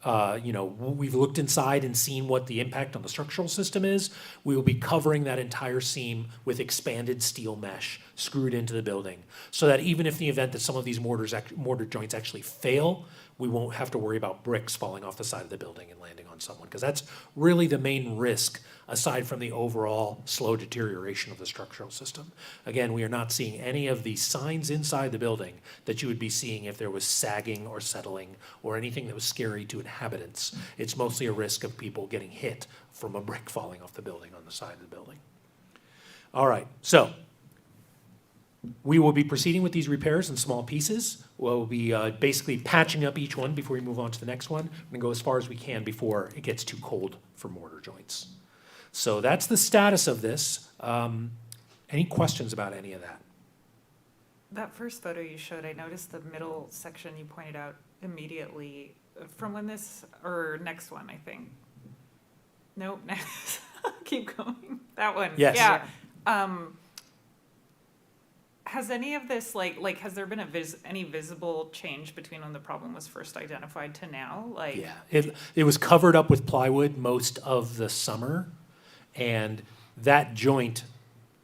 S5: we've looked inside and seen what the impact on the structural system is, we will be covering that entire seam with expanded steel mesh screwed into the building, so that even if the event that some of these mortar joints actually fail, we won't have to worry about bricks falling off the side of the building and landing on someone, because that's really the main risk, aside from the overall slow deterioration of the structural system. Again, we are not seeing any of the signs inside the building that you would be seeing if there was sagging or settling or anything that was scary to inhabitants. It's mostly a risk of people getting hit from a brick falling off the building on the side of the building. All right, so we will be proceeding with these repairs in small pieces. We'll be basically patching up each one before we move on to the next one. We're gonna go as far as we can before it gets too cold for mortar joints. So that's the status of this. Any questions about any of that?
S3: That first photo you showed, I noticed the middle section you pointed out immediately from when this, or next one, I think. Nope, next. Keep going. That one.
S5: Yes.
S3: Yeah. Has any of this, has there been any visible change between when the problem was first identified to now?
S5: Yeah, it was covered up with plywood most of the summer, and that joint,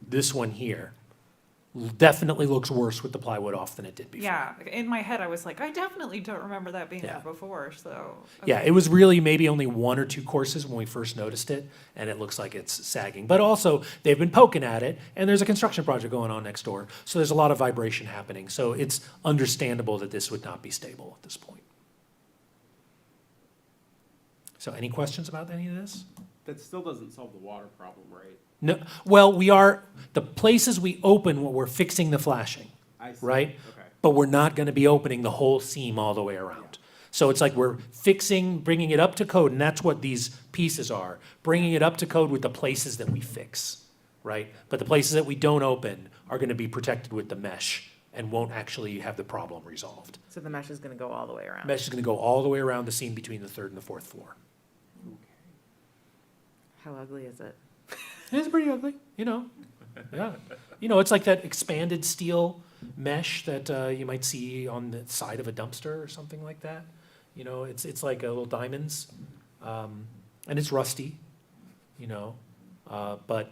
S5: this one here, definitely looks worse with the plywood off than it did before.
S3: Yeah, in my head, I was like, I definitely don't remember that being
S5: Yeah.
S3: there before, so.
S5: Yeah,
S3: okay.
S5: it was really maybe only 1 or 2 courses when we first noticed it, and it looks like it's sagging. But also, they've been poking at it, and there's a construction project going on next door, so there's a lot of vibration happening. So it's understandable that this would not be stable at this point. So any questions about any of this?
S6: That still doesn't solve the water problem, right?
S5: No, well, the places we open, we're fixing the flashing,
S6: I see.
S5: right?
S6: Okay.
S5: But we're not gonna be opening the whole seam all the way around. So it's like we're fixing, bringing it up to code, and that's what these pieces are, bringing it up to code with the places that we fix, right? But the places that we don't open are gonna be protected with the mesh and won't actually have the problem resolved.
S1: So the mesh is gonna go all the way around.
S5: Mesh is gonna go all the way around the seam between the 3rd and the 4th floor.
S1: How ugly is it?
S5: It's pretty ugly, yeah. It's like that expanded steel mesh that you might see on the side of a dumpster or something like that. It's like little diamonds, and it's rusty, but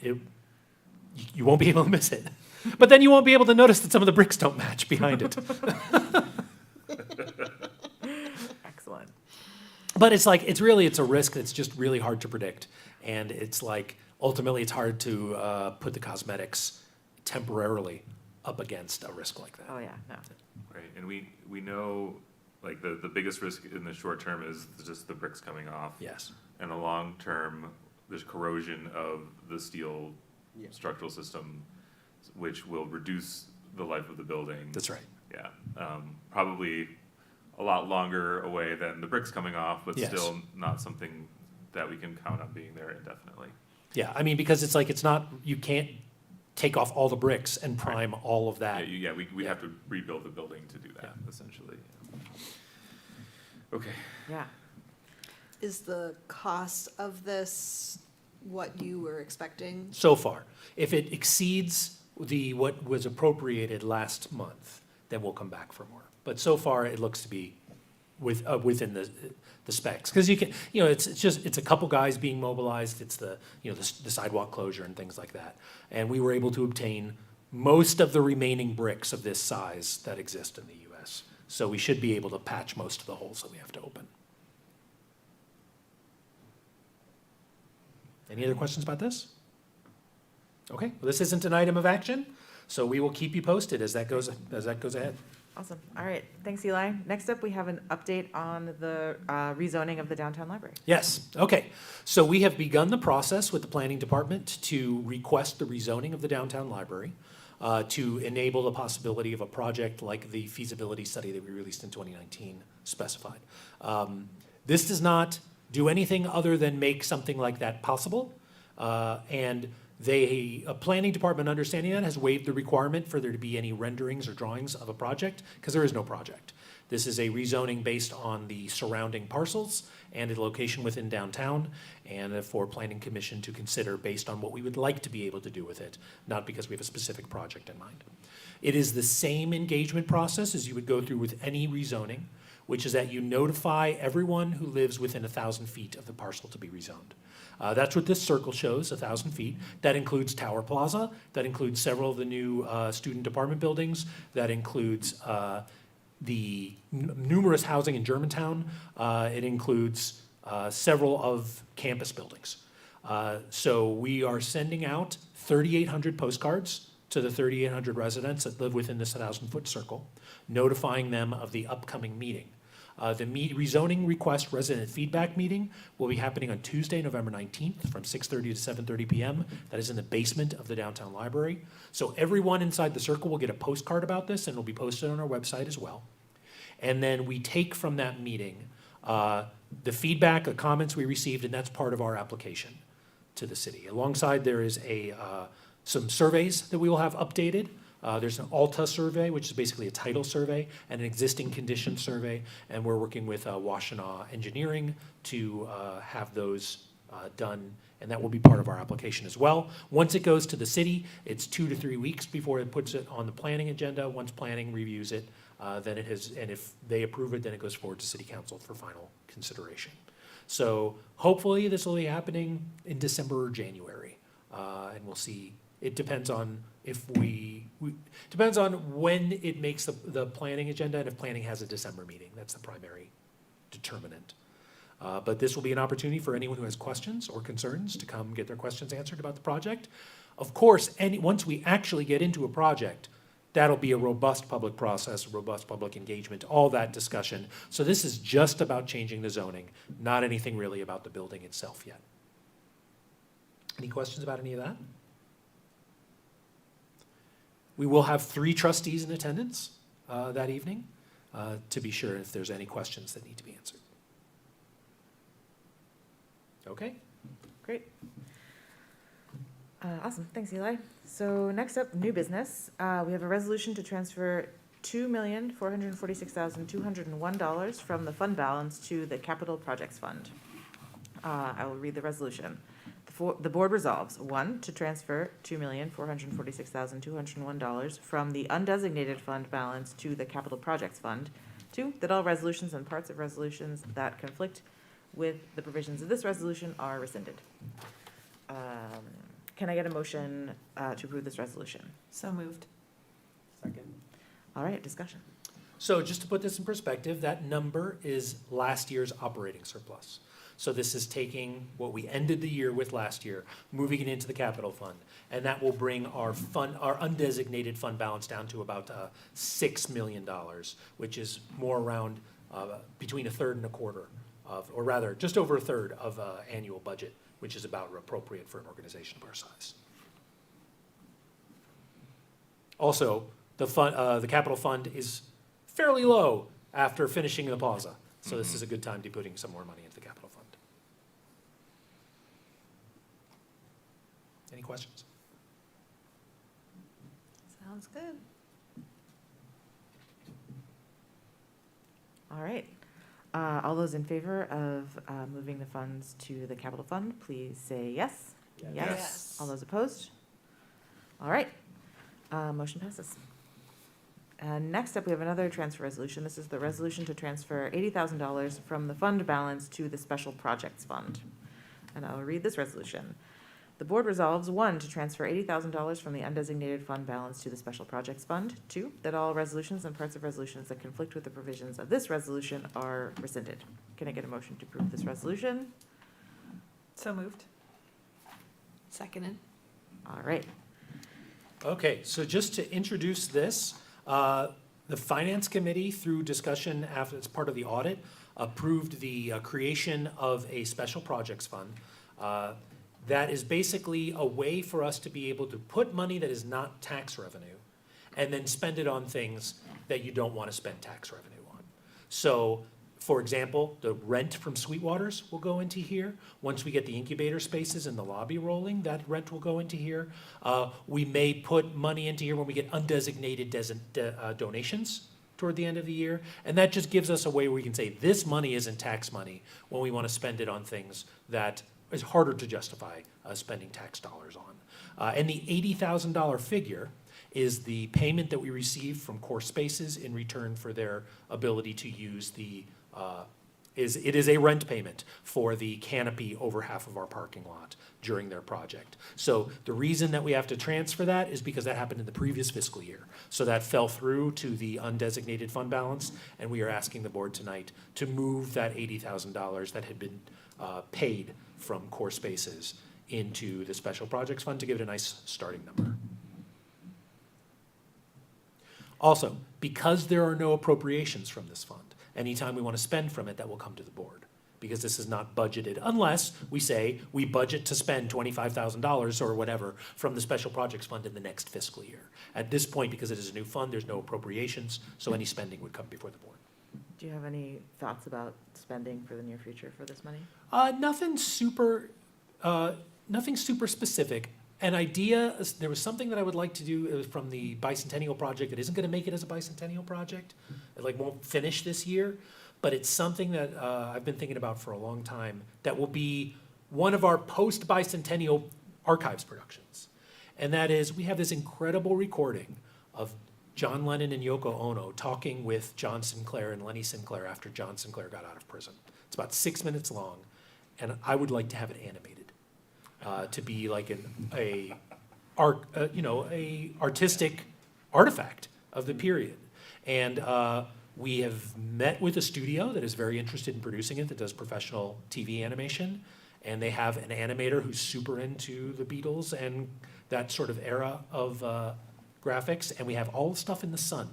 S5: you won't be able to miss it. But then you won't be able to notice that some of the bricks don't match behind it.
S1: Excellent.
S5: But it's a risk that's just really hard to predict. And it's like, ultimately, it's hard to put the cosmetics temporarily up against a risk like that.
S1: Oh, yeah, no.
S2: Right, and we know, like, the biggest risk in the short term is just the bricks coming off.
S5: Yes.
S2: And the long term, there's corrosion of the steel
S6: Yeah.
S2: structural system, which will reduce the life of the building.
S5: That's right.
S2: Yeah, probably a lot longer away than the bricks coming off, but
S5: Yes.
S2: still not something that we can count on being there indefinitely.
S5: Yeah, I mean, because it's not, you can't take off all the bricks and prime all of that.
S2: We have to rebuild the building to do that, essentially. Okay.
S1: Yeah.
S4: Is the cost of this what you were expecting?
S5: So far, if it exceeds what was appropriated last month, then we'll come back for more. But so far, it looks to be within the specs, because you can, it's a couple guys being mobilized. It's the sidewalk closure and things like that, and we were able to obtain most of the remaining bricks of this size that exist in the U.S. So we should be able to patch most of the holes that we have to open. Any other questions about this? Okay, well, this isn't an item of action, so we will keep you posted as that goes ahead.
S1: Awesome. All right. Thanks, Eli. Next up, we have an update on the rezoning of the downtown library.
S5: Yes, okay. So we have begun the process with the planning department to request the rezoning of the downtown library to enable the possibility of a project like the feasibility study that we released in 2019 specified. This does not do anything other than make something like that possible. And A planning department understanding that has waived the requirement for there to be any renderings or drawings of a project, because there is no project. This is a rezoning based on the surrounding parcels and a location within downtown, and for planning commission to consider based on what we would like to be able to do with it, not because we have a specific project in mind. It is the same engagement process as you would go through with any rezoning, which is that you notify everyone who lives within 1,000 feet of the parcel to be rezoned. That's what this circle shows, 1,000 feet. That includes Tower Plaza, that includes several of the new student apartment buildings, that includes the numerous housing in Germantown. It includes several of campus buildings. So we are sending out 3,800 postcards to the 3,800 residents that live within this 1,000-foot circle, notifying them of the upcoming meeting. The rezoning request resident feedback meeting will be happening on Tuesday, November 19th from 6:30 to 7:30 p.m. That is in the basement of the downtown library. So everyone inside the circle will get a postcard about this, and it'll be posted on our website as well. And then we take from that meeting the feedback, the comments we received, and that's part of our application to the city. Alongside, there is some surveys that we will have updated. There's an Alta survey, which is basically a title survey, and an existing condition survey, and we're working with Washtenaw Engineering to have those done, and that will be part of our application as well. Once it goes to the city, it's 2 to 3 weeks before it puts it on the planning agenda. Once planning reviews it, then it has, and if they approve it, then it goes forward to city council for final consideration. So hopefully this will be happening in December or January, and we'll see. It depends on if depends on when it makes the planning agenda, and if planning has a December meeting. That's the primary determinant. But this will be an opportunity for anyone who has questions or concerns to come get their questions answered about the project. Of course, once we actually get into a project, that'll be a robust public process, robust public engagement, all that discussion. So this is just about changing the zoning, not anything really about the building itself yet. Any questions about any of that? We will have 3 trustees in attendance that evening to be sure if there's any questions that need to be answered. Okay.
S1: Great. Awesome, thanks Eli. So next up, new business. We have a resolution to transfer $2,446,201 from the fund balance to the capital projects fund. I will read the resolution. The board resolves, 1, to transfer $2,446,201 from the undesignated fund balance to the capital projects fund. 2, that all resolutions and parts of resolutions that conflict with the provisions of this resolution are rescinded. Can I get a motion to approve this resolution?
S3: So moved.
S6: Second.
S1: All right, discussion.
S5: So just to put this in perspective, that number is last year's operating surplus. So this is taking what we ended the year with last year, moving it into the capital fund. And that will bring our undesignated fund balance down to about $6 million, which is more around between a third and a quarter of, or rather, just over a third of annual budget, which is about appropriate for an organization of our size. Also, the capital fund is fairly low after finishing the plaza. So this is a good time to be putting some more money into the capital fund. Any questions?
S4: Sounds good.
S1: All right. All those in favor of moving the funds to the capital fund, please say yes.
S3: Yes.
S1: All those opposed? All right. Motion passes. Next up, we have another transfer resolution. This is the resolution to transfer $80,000 from the fund balance to the special projects fund. And I'll read this resolution. The board resolves, 1, to transfer $80,000 from the undesignated fund balance to the special projects fund. 2, that all resolutions and parts of resolutions that conflict with the provisions of this resolution are rescinded. Can I get a motion to approve this resolution?
S3: So moved.
S4: Seconded.
S1: All right.
S5: Okay, so just to introduce this, the Finance Committee, through discussion after, as part of the audit, approved the creation of a special projects fund. That is basically a way for us to be able to put money that is not tax revenue and then spend it on things that you don't want to spend tax revenue on. So For example, the rent from Sweetwater's will go into here. Once we get the incubator spaces in the lobby rolling, that rent will go into here. We may put money into here when we get undesignated donations toward the end of the year. And that just gives us a way where we can say, this money isn't tax money when we want to spend it on things that is harder to justify spending tax dollars on. And the $80,000 figure is the payment that we receive from Core Spaces in return for their ability to use the, it is a rent payment for the canopy over half of our parking lot during their project. So the reason that we have to transfer that is because that happened in the previous fiscal year. So that fell through to the undesignated fund balance, and we are asking the board tonight to move that $80,000 that had been paid from Core Spaces into the Special Projects Fund to give it a nice starting number. Also, because there are no appropriations from this fund, anytime we want to spend from it, that will come to the board. Because this is not budgeted, unless we say we budget to spend $25,000 or whatever from the Special Projects Fund in the next fiscal year. At this point, because it is a new fund, there's no appropriations, so any spending would come before the board.
S1: Do you have any thoughts about spending for the near future for this money?
S5: Nothing super specific. An idea, there was something that I would like to do. It was from the bicentennial project that isn't going to make it as a bicentennial project. It won't finish this year, but it's something that I've been thinking about for a long time that will be one of our post-bicentennial archives productions. And that is, we have this incredible recording of John Lennon and Yoko Ono talking with John Sinclair and Lenny Sinclair after John Sinclair got out of prison. It's about 6 minutes long, and I would like to have it animated. To be like a artistic artifact of the period. And we have met with a studio that is very interested in producing it, that does professional TV animation. And they have an animator who's super into the Beatles and that sort of era of graphics. And we have all the stuff in the sun.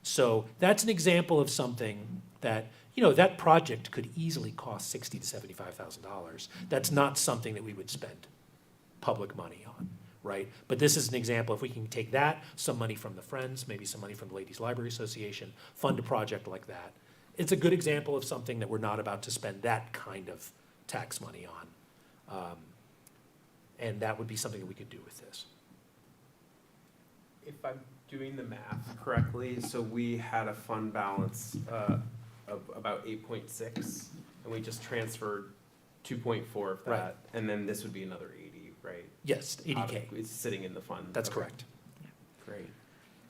S5: So that's an example of something that, that project could easily cost $60,000 to $75,000. That's not something that we would spend public money on, right? But this is an example. If we can take that, some money from the Friends, maybe some money from the Ladies Library Association, fund a project like that. It's a good example of something that we're not about to spend that kind of tax money on. And that would be something that we could do with this.
S6: If I'm doing the math correctly, so we had a fund balance of about 8.6, and we just transferred 2.4 of that,
S5: Right.
S6: and then this would be another 80, right?
S5: Yes, 80K.
S6: It's sitting in the fund.
S5: That's
S6: Okay.
S5: correct.
S6: Great.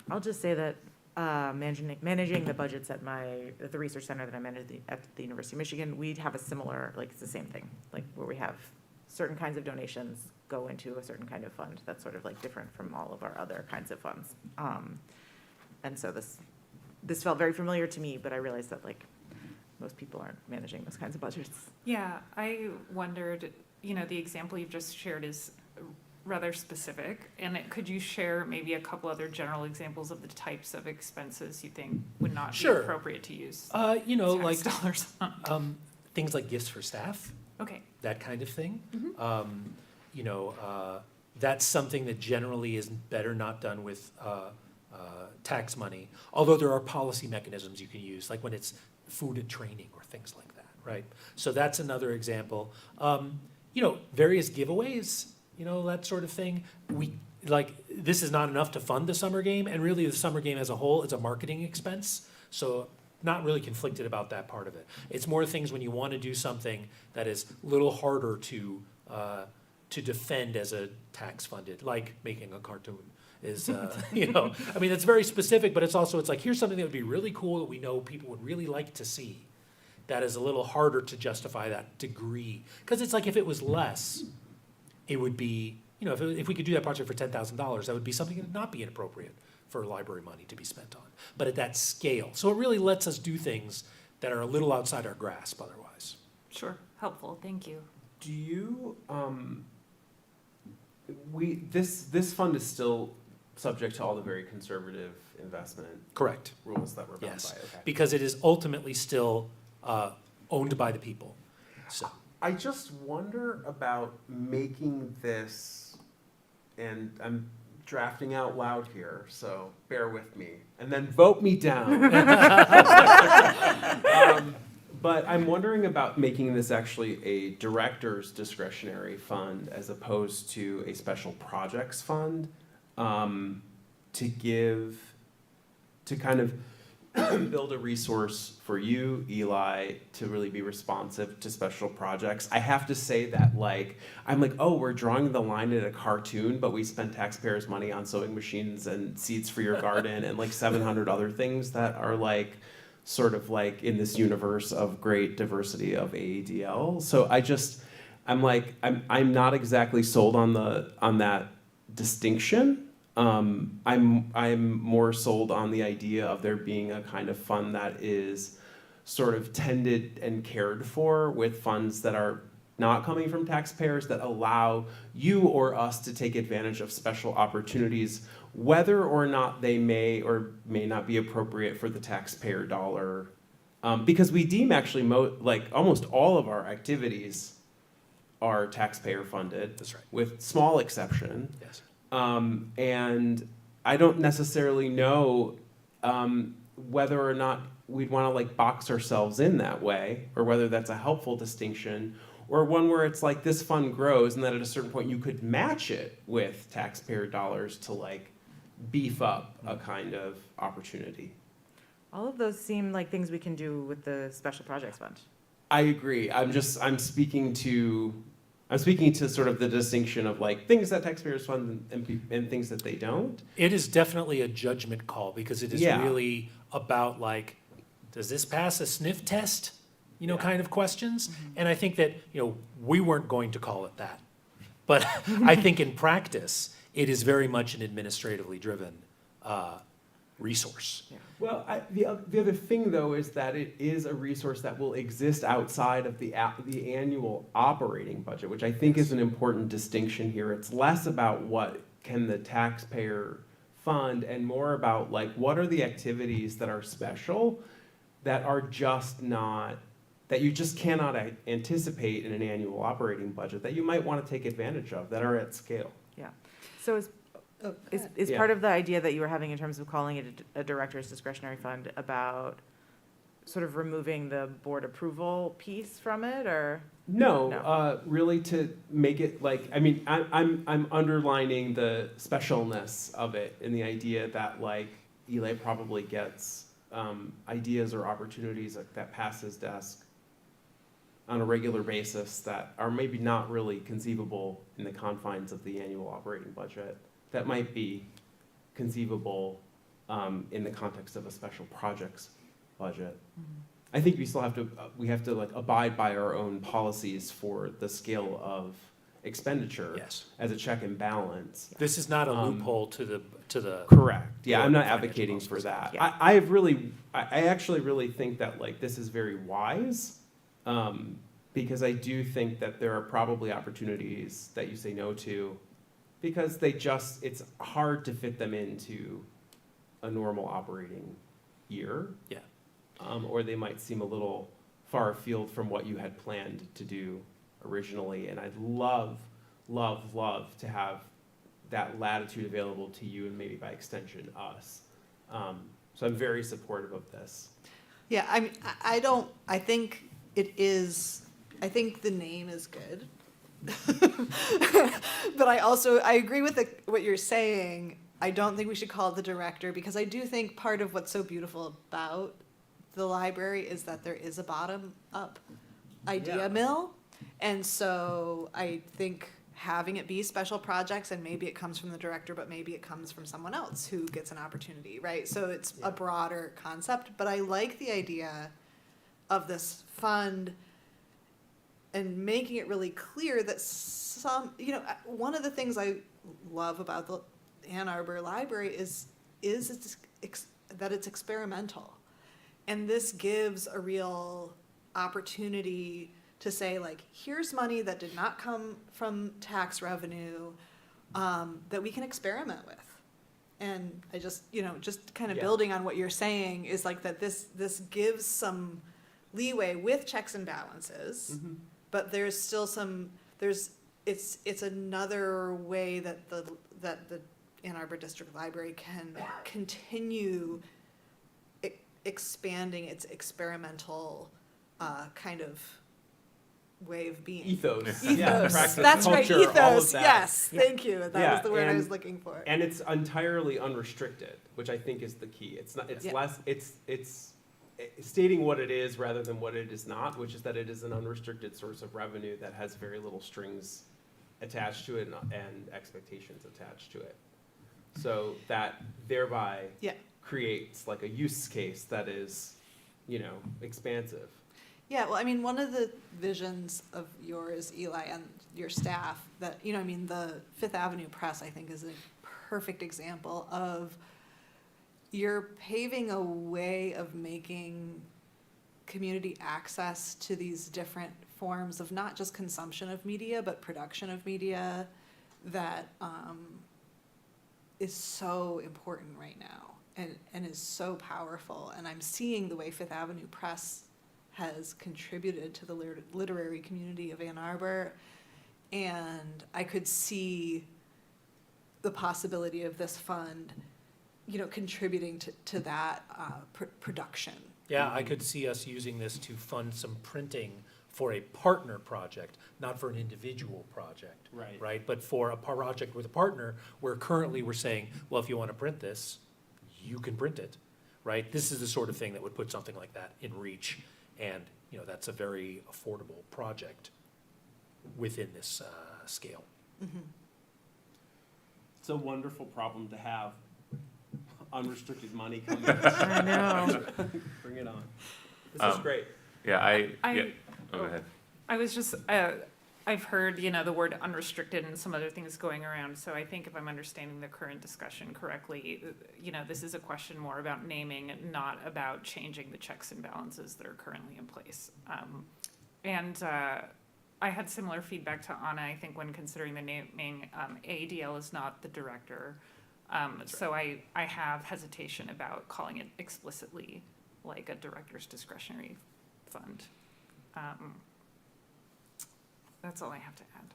S1: I'll just say that managing the budgets at the research center that I manage at the University of Michigan, we'd have a similar, it's the same thing, where we have certain kinds of donations go into a certain kind of fund that's sort of different from all of our other kinds of funds. And so this felt very familiar to me, but I realized that most people aren't managing those kinds of budgets.
S3: Yeah, I wondered, the example you've just shared is rather specific. And could you share maybe a couple other general examples of the types of expenses you think would not be
S5: Sure.
S3: appropriate to use
S5: Like
S3: tax dollars on?
S5: things like gifts for staff,
S3: Okay.
S5: that kind of thing.
S3: Mhm.
S5: That's something that generally is better not done with tax money, although there are policy mechanisms you can use, like when it's food and training or things like that, right? So that's another example. Various giveaways, that sort of thing. This is not enough to fund the summer game, and really the summer game as a whole is a marketing expense, so not really conflicted about that part of it. It's more things when you want to do something that is a little harder to defend as a tax funded, like making a cartoon is, it's very specific, but it's here's something that would be really cool that we know people would really like to see. That is a little harder to justify that degree. Because it's if it was less, it would be, if we could do that project for $10,000, that would be something that would not be inappropriate for library money to be spent on. But at that scale. So it really lets us do things that are a little outside our grasp otherwise.
S3: Sure. Helpful. Thank you.
S6: Do you, this fund is still subject to all the very conservative investment
S5: Correct.
S6: rules that we're bound
S5: Yes.
S6: by, okay.
S5: Because it is ultimately still owned by the people. So.
S6: I just wonder about making this, and I'm drafting out loud here, so bear with me, and then vote me down. But I'm wondering about making this actually a director's discretionary fund as opposed to a special projects fund, to kind of build a resource for you, Eli, to really be responsive to special projects. I have to say that, like, I'm like, oh, we're drawing the line in a cartoon, but we spent taxpayers' money on sewing machines and seeds for your garden and like 700 other things that are like sort of like in this universe of great diversity of AADL. So I'm not exactly sold on that distinction. I'm more sold on the idea of there being a kind of fund that is sort of tended and cared for with funds that are not coming from taxpayers that allow you or us to take advantage of special opportunities, whether or not they may or may not be appropriate for the taxpayer dollar. Because we deem actually like almost all of our activities are taxpayer funded.
S5: That's right.
S6: With small exception.
S5: Yes.
S6: And I don't necessarily know whether or not we'd want to like box ourselves in that way, or whether that's a helpful distinction, or one where it's like this fund grows and then at a certain point you could match it with taxpayer dollars to like beef up a kind of opportunity.
S1: All of those seem like things we can do with the Special Projects Fund.
S6: I agree. I'm speaking to sort of the distinction of like things that taxpayers fund and things that they don't.
S5: It is definitely a judgment call because it is
S6: Yeah.
S5: really about like, does this pass a sniff test?
S6: Yeah.
S5: Kind of questions. And I think that, we weren't going to call it that. But I think in practice, it is very much an administratively driven resource.
S1: Yeah.
S6: Well, the other thing though is that it is a resource that will exist outside of the annual operating budget, which I think is an important distinction here. It's less about what can the taxpayer fund and more about like what are the activities that are special that are just not, that you just cannot anticipate in an annual operating budget that you might want to take advantage of that are at scale.
S1: Yeah. So is
S6: Yeah.
S1: part of the idea that you were having in terms of calling it a director's discretionary fund about sort of removing the board approval piece from it, or?
S6: No, really to make it like, I mean, I'm underlining the specialness of it and the idea that like Eli probably gets ideas or opportunities that pass his desk on a regular basis that are maybe not really conceivable in the confines of the annual operating budget, that might be conceivable in the context of a special projects budget. I think we still have to like abide by our own policies for the scale of expenditure
S5: Yes.
S6: as a check and balance.
S5: This is not a loophole to the
S6: Correct. Yeah,
S5: Or
S6: I'm not
S5: financial
S6: advocating for
S5: policies.
S6: that.
S1: Yeah.
S6: I actually really think that like this is very wise, because I do think that there are probably opportunities that you say no to, because it's hard to fit them into a normal operating year.
S5: Yeah.
S6: Or they might seem a little far afield from what you had planned to do originally. And I'd love, love, love to have that latitude available to you and maybe by extension us. So I'm very supportive of this.
S4: Yeah, I think the name is good. But I agree with what you're saying. I don't think we should call it the director, because I do think part of what's so beautiful about the library is that there is a bottom-up idea mill. And so I think having it be special projects, and maybe it comes from the director, but maybe it comes from someone else who gets an opportunity, right? So it's a broader concept, but I like the idea of this fund and making it really clear that one of the things I love about the Ann Arbor Library is that it's experimental. And this gives a real opportunity to say, like, here's money that did not come from tax revenue that we can experiment with. And I just kind of building on what you're saying is like that this gives some leeway with checks and balances, but there's still it's another way that the Ann Arbor District Library can continue expanding its experimental kind of way of being.
S6: Ethos.
S1: Yeah.
S6: Yeah,
S4: Ethos.
S6: practice,
S4: That's right,
S6: culture, all of
S4: ethos.
S6: that.
S4: Yes,
S1: Yeah.
S4: thank you. That
S6: Yeah,
S4: was the word I
S6: and-
S4: was looking for.
S6: And it's entirely unrestricted, which I think is the key. It's not. It's
S4: Yeah.
S6: less. It's stating what it is rather than what it is not, which is that it is an unrestricted source of revenue that has very little strings attached to it and expectations attached to it. So that thereby
S4: Yeah.
S6: creates like a use case that is, expansive.
S4: Yeah, well, I mean, one of the visions of yours, Eli, and your staff, that, the Fifth Avenue Press, I think, is a perfect example of you're paving a way of making community access to these different forms of not just consumption of media, but production of media that is so important right now and is so powerful. And I'm seeing the way Fifth Avenue Press has contributed to the literary community of Ann Arbor. And I could see the possibility of this fund, contributing to that production.
S5: Yeah, I could see us using this to fund some printing for a partner project, not for an individual project.
S6: Right.
S5: Right, but for a project with a partner, where currently we're saying, well, if you want to print this, you can print it, right? This is the sort of thing that would put something like that in reach, and, that's a very affordable project within this scale.
S6: It's a wonderful problem to have. Unrestricted money coming.
S1: I know.
S6: Bring it on. This is great.
S2: Yeah,
S3: I-
S2: go ahead.
S3: I was just, I've heard, the word unrestricted and some other things going around, so I think if I'm understanding the current discussion correctly, this is a question more about naming, not about changing the checks and balances that are currently in place. I had similar feedback to Anna, I think, when considering the naming. AADL is not the director, so I have hesitation about calling it explicitly like a director's discretionary fund. That's all I have to add.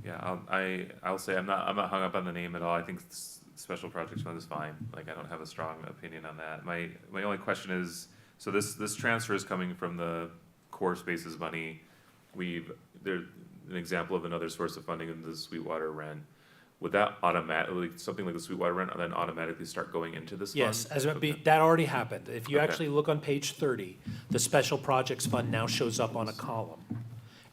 S2: Yeah, I'll say I'm not hung up on the name at all. I think special projects fund is fine. Like, I don't have a strong opinion on that. My only question is, so this transfer is coming from the core spaces money. There's an example of another source of funding in the Sweetwater rent. Would that automatically, something like the Sweetwater rent, then automatically start going into this fund?
S5: Yes,
S2: Okay.
S5: that already happened. If you
S2: Okay.
S5: actually look on page 30, the Special Projects Fund now shows up on a column.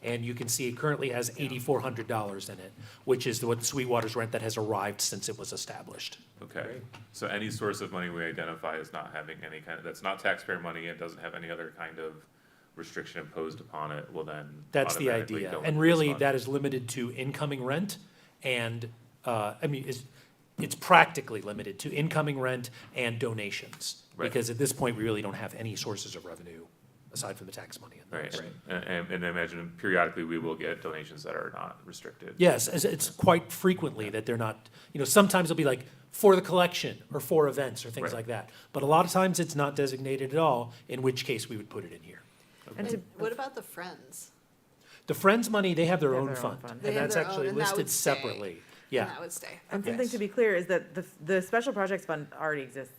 S5: And you can see it currently has $8,400 in it, which is what Sweetwater's rent that has arrived since it was established.
S2: Okay,
S6: Great.
S2: so any source of money we identify as not having any kind of, that's not taxpayer money, it doesn't have any other kind of restriction imposed upon it, will then
S5: That's the
S2: automatically
S5: idea.
S2: go
S5: And
S2: into this
S5: really,
S2: fund.
S5: that is limited to incoming rent and, it's practically limited to incoming rent and donations.
S2: Right.
S5: Because at this point, we really don't have any sources of revenue aside from the tax money. in
S2: Right,
S5: those.
S2: and I imagine periodically we will get donations that are not restricted.
S5: Yes, it's quite frequently that they're not, sometimes it'll be like for the collection or for events or things
S2: Right.
S5: like that. But a lot of times it's not designated at all, in which case we would put it in here.
S1: And to,
S4: And what about the Friends?
S5: The Friends money, they have their
S1: They have
S5: own
S1: their own
S5: fund,
S1: fund.
S4: They
S5: and
S4: have
S5: that's
S4: their own,
S5: actually
S4: and that
S5: listed
S4: would stay.
S5: separately.
S4: And
S5: Yeah,
S4: that would stay.
S1: and something
S5: Yes.
S1: to be clear is that the Special Projects Fund already exists.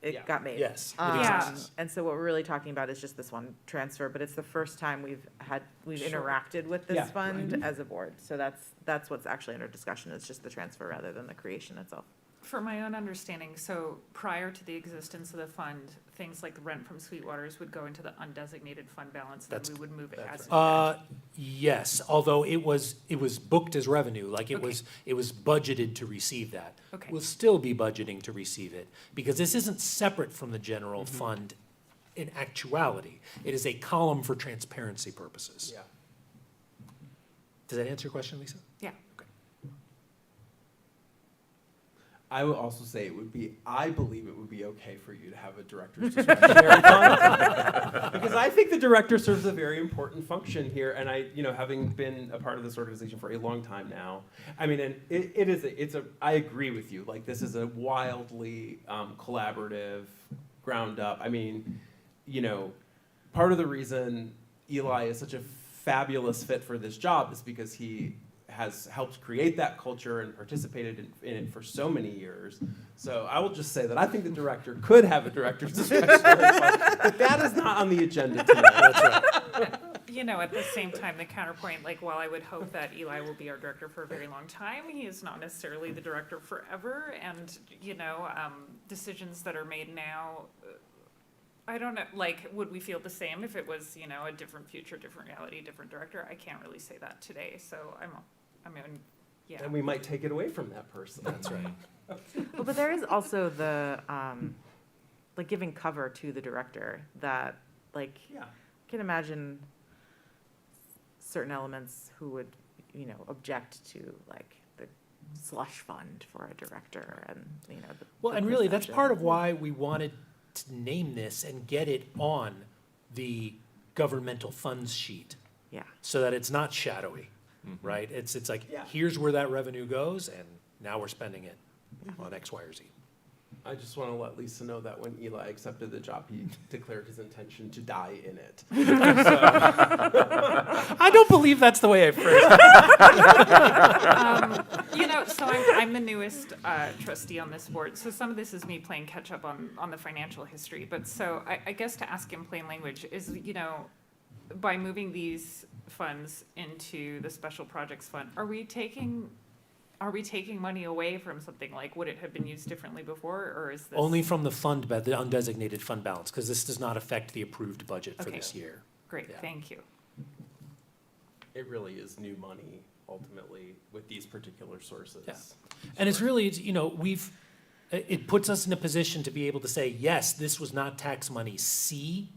S6: Yeah.
S1: It got made.
S5: yes. it
S3: Yeah.
S5: exists.
S1: And so what we're really talking about is just this one transfer, but it's the first time we've
S6: Sure.
S1: interacted with this
S6: Yeah,
S1: fund as a board. So that's what's actually under discussion, is just the transfer rather than the creation itself.
S3: For my own understanding, so prior to the existence of the fund, things like rent from Sweetwaters would go into the undesignated fund balance, then
S5: That's-
S3: we would move it
S6: that's
S3: as.
S5: Yes, although it was booked as revenue, like it
S3: Okay.
S5: was budgeted to receive that.
S3: Okay.
S5: We'll still be budgeting to receive it, because this isn't separate from the general fund in actuality. It is a column for transparency purposes.
S6: Yeah.
S5: Does that answer your question, Lisa?
S3: Yeah.
S6: I would also say I believe it would be okay for you to have a director's discretionary fund. Because I think the director serves a very important function here, and having been a part of this organization for a long time now, I mean, and I agree with you, like, this is a wildly collaborative, ground up, I mean, part of the reason Eli is such a fabulous fit for this job is because he has helped create that culture and participated in it for so many years. So I will just say that I think the director could have a director's discretionary fund, but that is not on the agenda tonight.
S5: That's right.
S3: You know, at the same time, the counterpoint, like, while I would hope that Eli will be our director for a very long time, he is not necessarily the director forever. And, you know, decisions that are made now, I don't know, like, would we feel the same if it was, you know, a different future, different reality, different director? I can't really say that today. So I mean, yeah.
S6: And we might take it away from that person.
S5: That's right.
S1: Well, but there is also the, like, giving cover to the director that, like,
S6: Yeah.
S1: I can imagine certain elements who would, you know, object to, like, the slush fund for a director and, you know, the.
S5: Well,
S1: the
S5: and really, that's
S1: perception.
S5: part of why we wanted to name this and get it on the governmental funds sheet,
S1: Yeah.
S5: so that it's not shadowy, right? It's like,
S6: Yeah.
S5: here's where that revenue goes, and now we're spending it on X, Y, or Z.
S6: I just want to let Lisa know that when Eli accepted the job, he declared his intention to die in it.
S5: I don't believe that's the way I phrased it.
S3: You know, so I'm the newest trustee on this board, so some of this is me playing catch up on the financial history. But so I guess to ask in plain language is, you know, by moving these funds into the special projects fund, are we taking money away from something? Like, would it have been used differently before, or is this?
S5: Only from the fund, the undesignated fund balance, because this does not affect the approved budget for
S3: Okay.
S5: this year.
S3: Great,
S5: Yeah.
S3: thank you.
S6: It really is new money, ultimately, with these particular sources.
S5: Yeah. And it's really, you know, it puts us in a position to be able to say, yes, this was not tax money, see,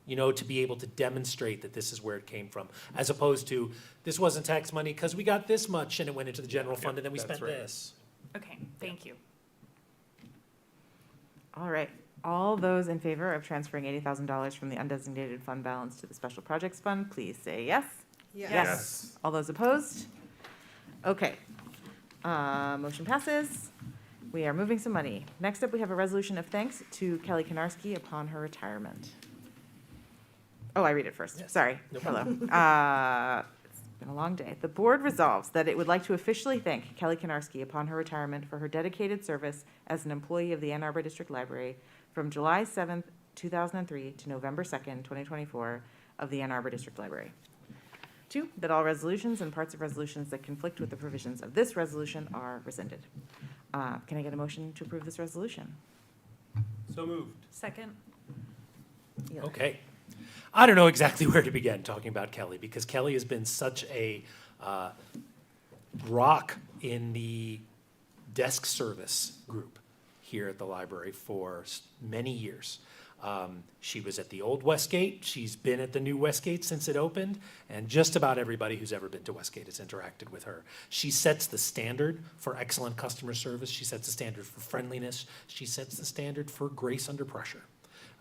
S5: you know, to be able to demonstrate that this is where it came from, as opposed to, this wasn't tax money because we got this much and it went into the general fund and then we
S6: that's
S5: spent
S6: right.
S5: this.
S3: Okay, thank you.
S1: All right. All those in favor of transferring $80,000 from the undesignated fund balance to the special projects fund, please say yes.
S6: Yes.
S1: All those opposed? Okay. Motion passes. We are moving some money. Next up, we have a resolution of thanks to Kelly Konarski upon her retirement. Oh, I read it first.
S5: Yes.
S1: Sorry.
S5: No
S1: Hello. It's been a long day. The board resolves that it would like to officially thank Kelly Konarski upon her retirement for her dedicated service as an employee of the Ann Arbor District Library from July 7th, 2003 to November 2nd, 2024 of the Ann Arbor District Library. 2, that all resolutions and parts of resolutions that conflict with the provisions of this resolution are rescinded. Can I get a motion to approve this resolution?
S6: So moved.
S3: Second?
S1: Eli.
S5: Okay. I don't know exactly where to begin talking about Kelly, because Kelly has been such a rock in the desk service group here at the library for many years. She was at the old Westgate. She's been at the new Westgate since it opened, and just about everybody who's ever been to Westgate has interacted with her. She sets the standard for excellent customer service. She sets the standard for friendliness. She sets the standard for grace under pressure.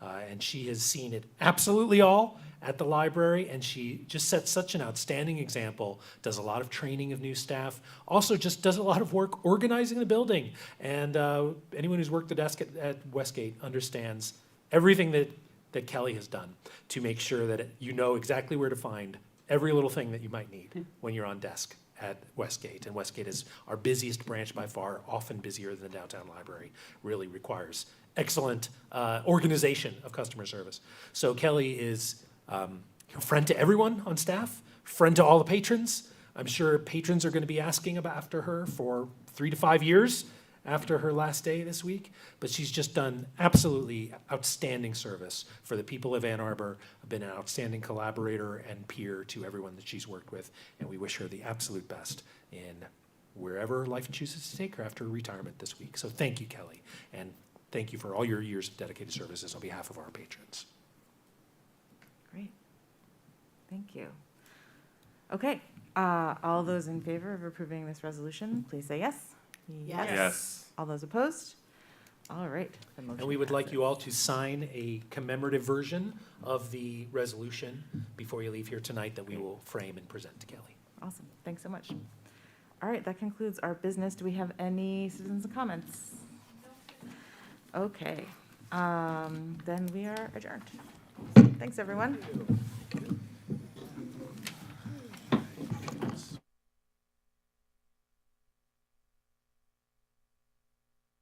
S5: And she has seen it absolutely all at the library, and she just sets such an outstanding example, does a lot of training of new staff, also just does a lot of work organizing the building. And anyone who's worked the desk at Westgate understands everything that Kelly has done to make sure that you know exactly where to find every little thing that you might need when you're on desk at Westgate. And Westgate is our busiest branch by far, often busier than the downtown library, really requires excellent organization of customer service. So Kelly is a friend to everyone on staff, friend to all the patrons. I'm sure patrons are going to be asking after her for 3 to 5 years after her last day this week. But she's just done absolutely outstanding service for the people of Ann Arbor, been an outstanding collaborator and peer to everyone that she's worked with. And we wish her the absolute best in wherever life chooses to take her after retirement this week. So thank you, Kelly. And thank you for all your years of dedicated services on behalf of our patrons.
S1: Great. Thank you. Okay, all those in favor of approving this resolution, please say yes.
S4: Yes.
S2: Yes.
S1: All those opposed? All right, the motion
S5: And we would like
S1: passes.
S5: you all to sign a commemorative version of the resolution before you leave here tonight that we will frame and present to Kelly.
S1: Awesome, thanks so much. All right, that concludes our business. Do we have any citizens' comments? Okay, then we are adjourned. Thanks, everyone.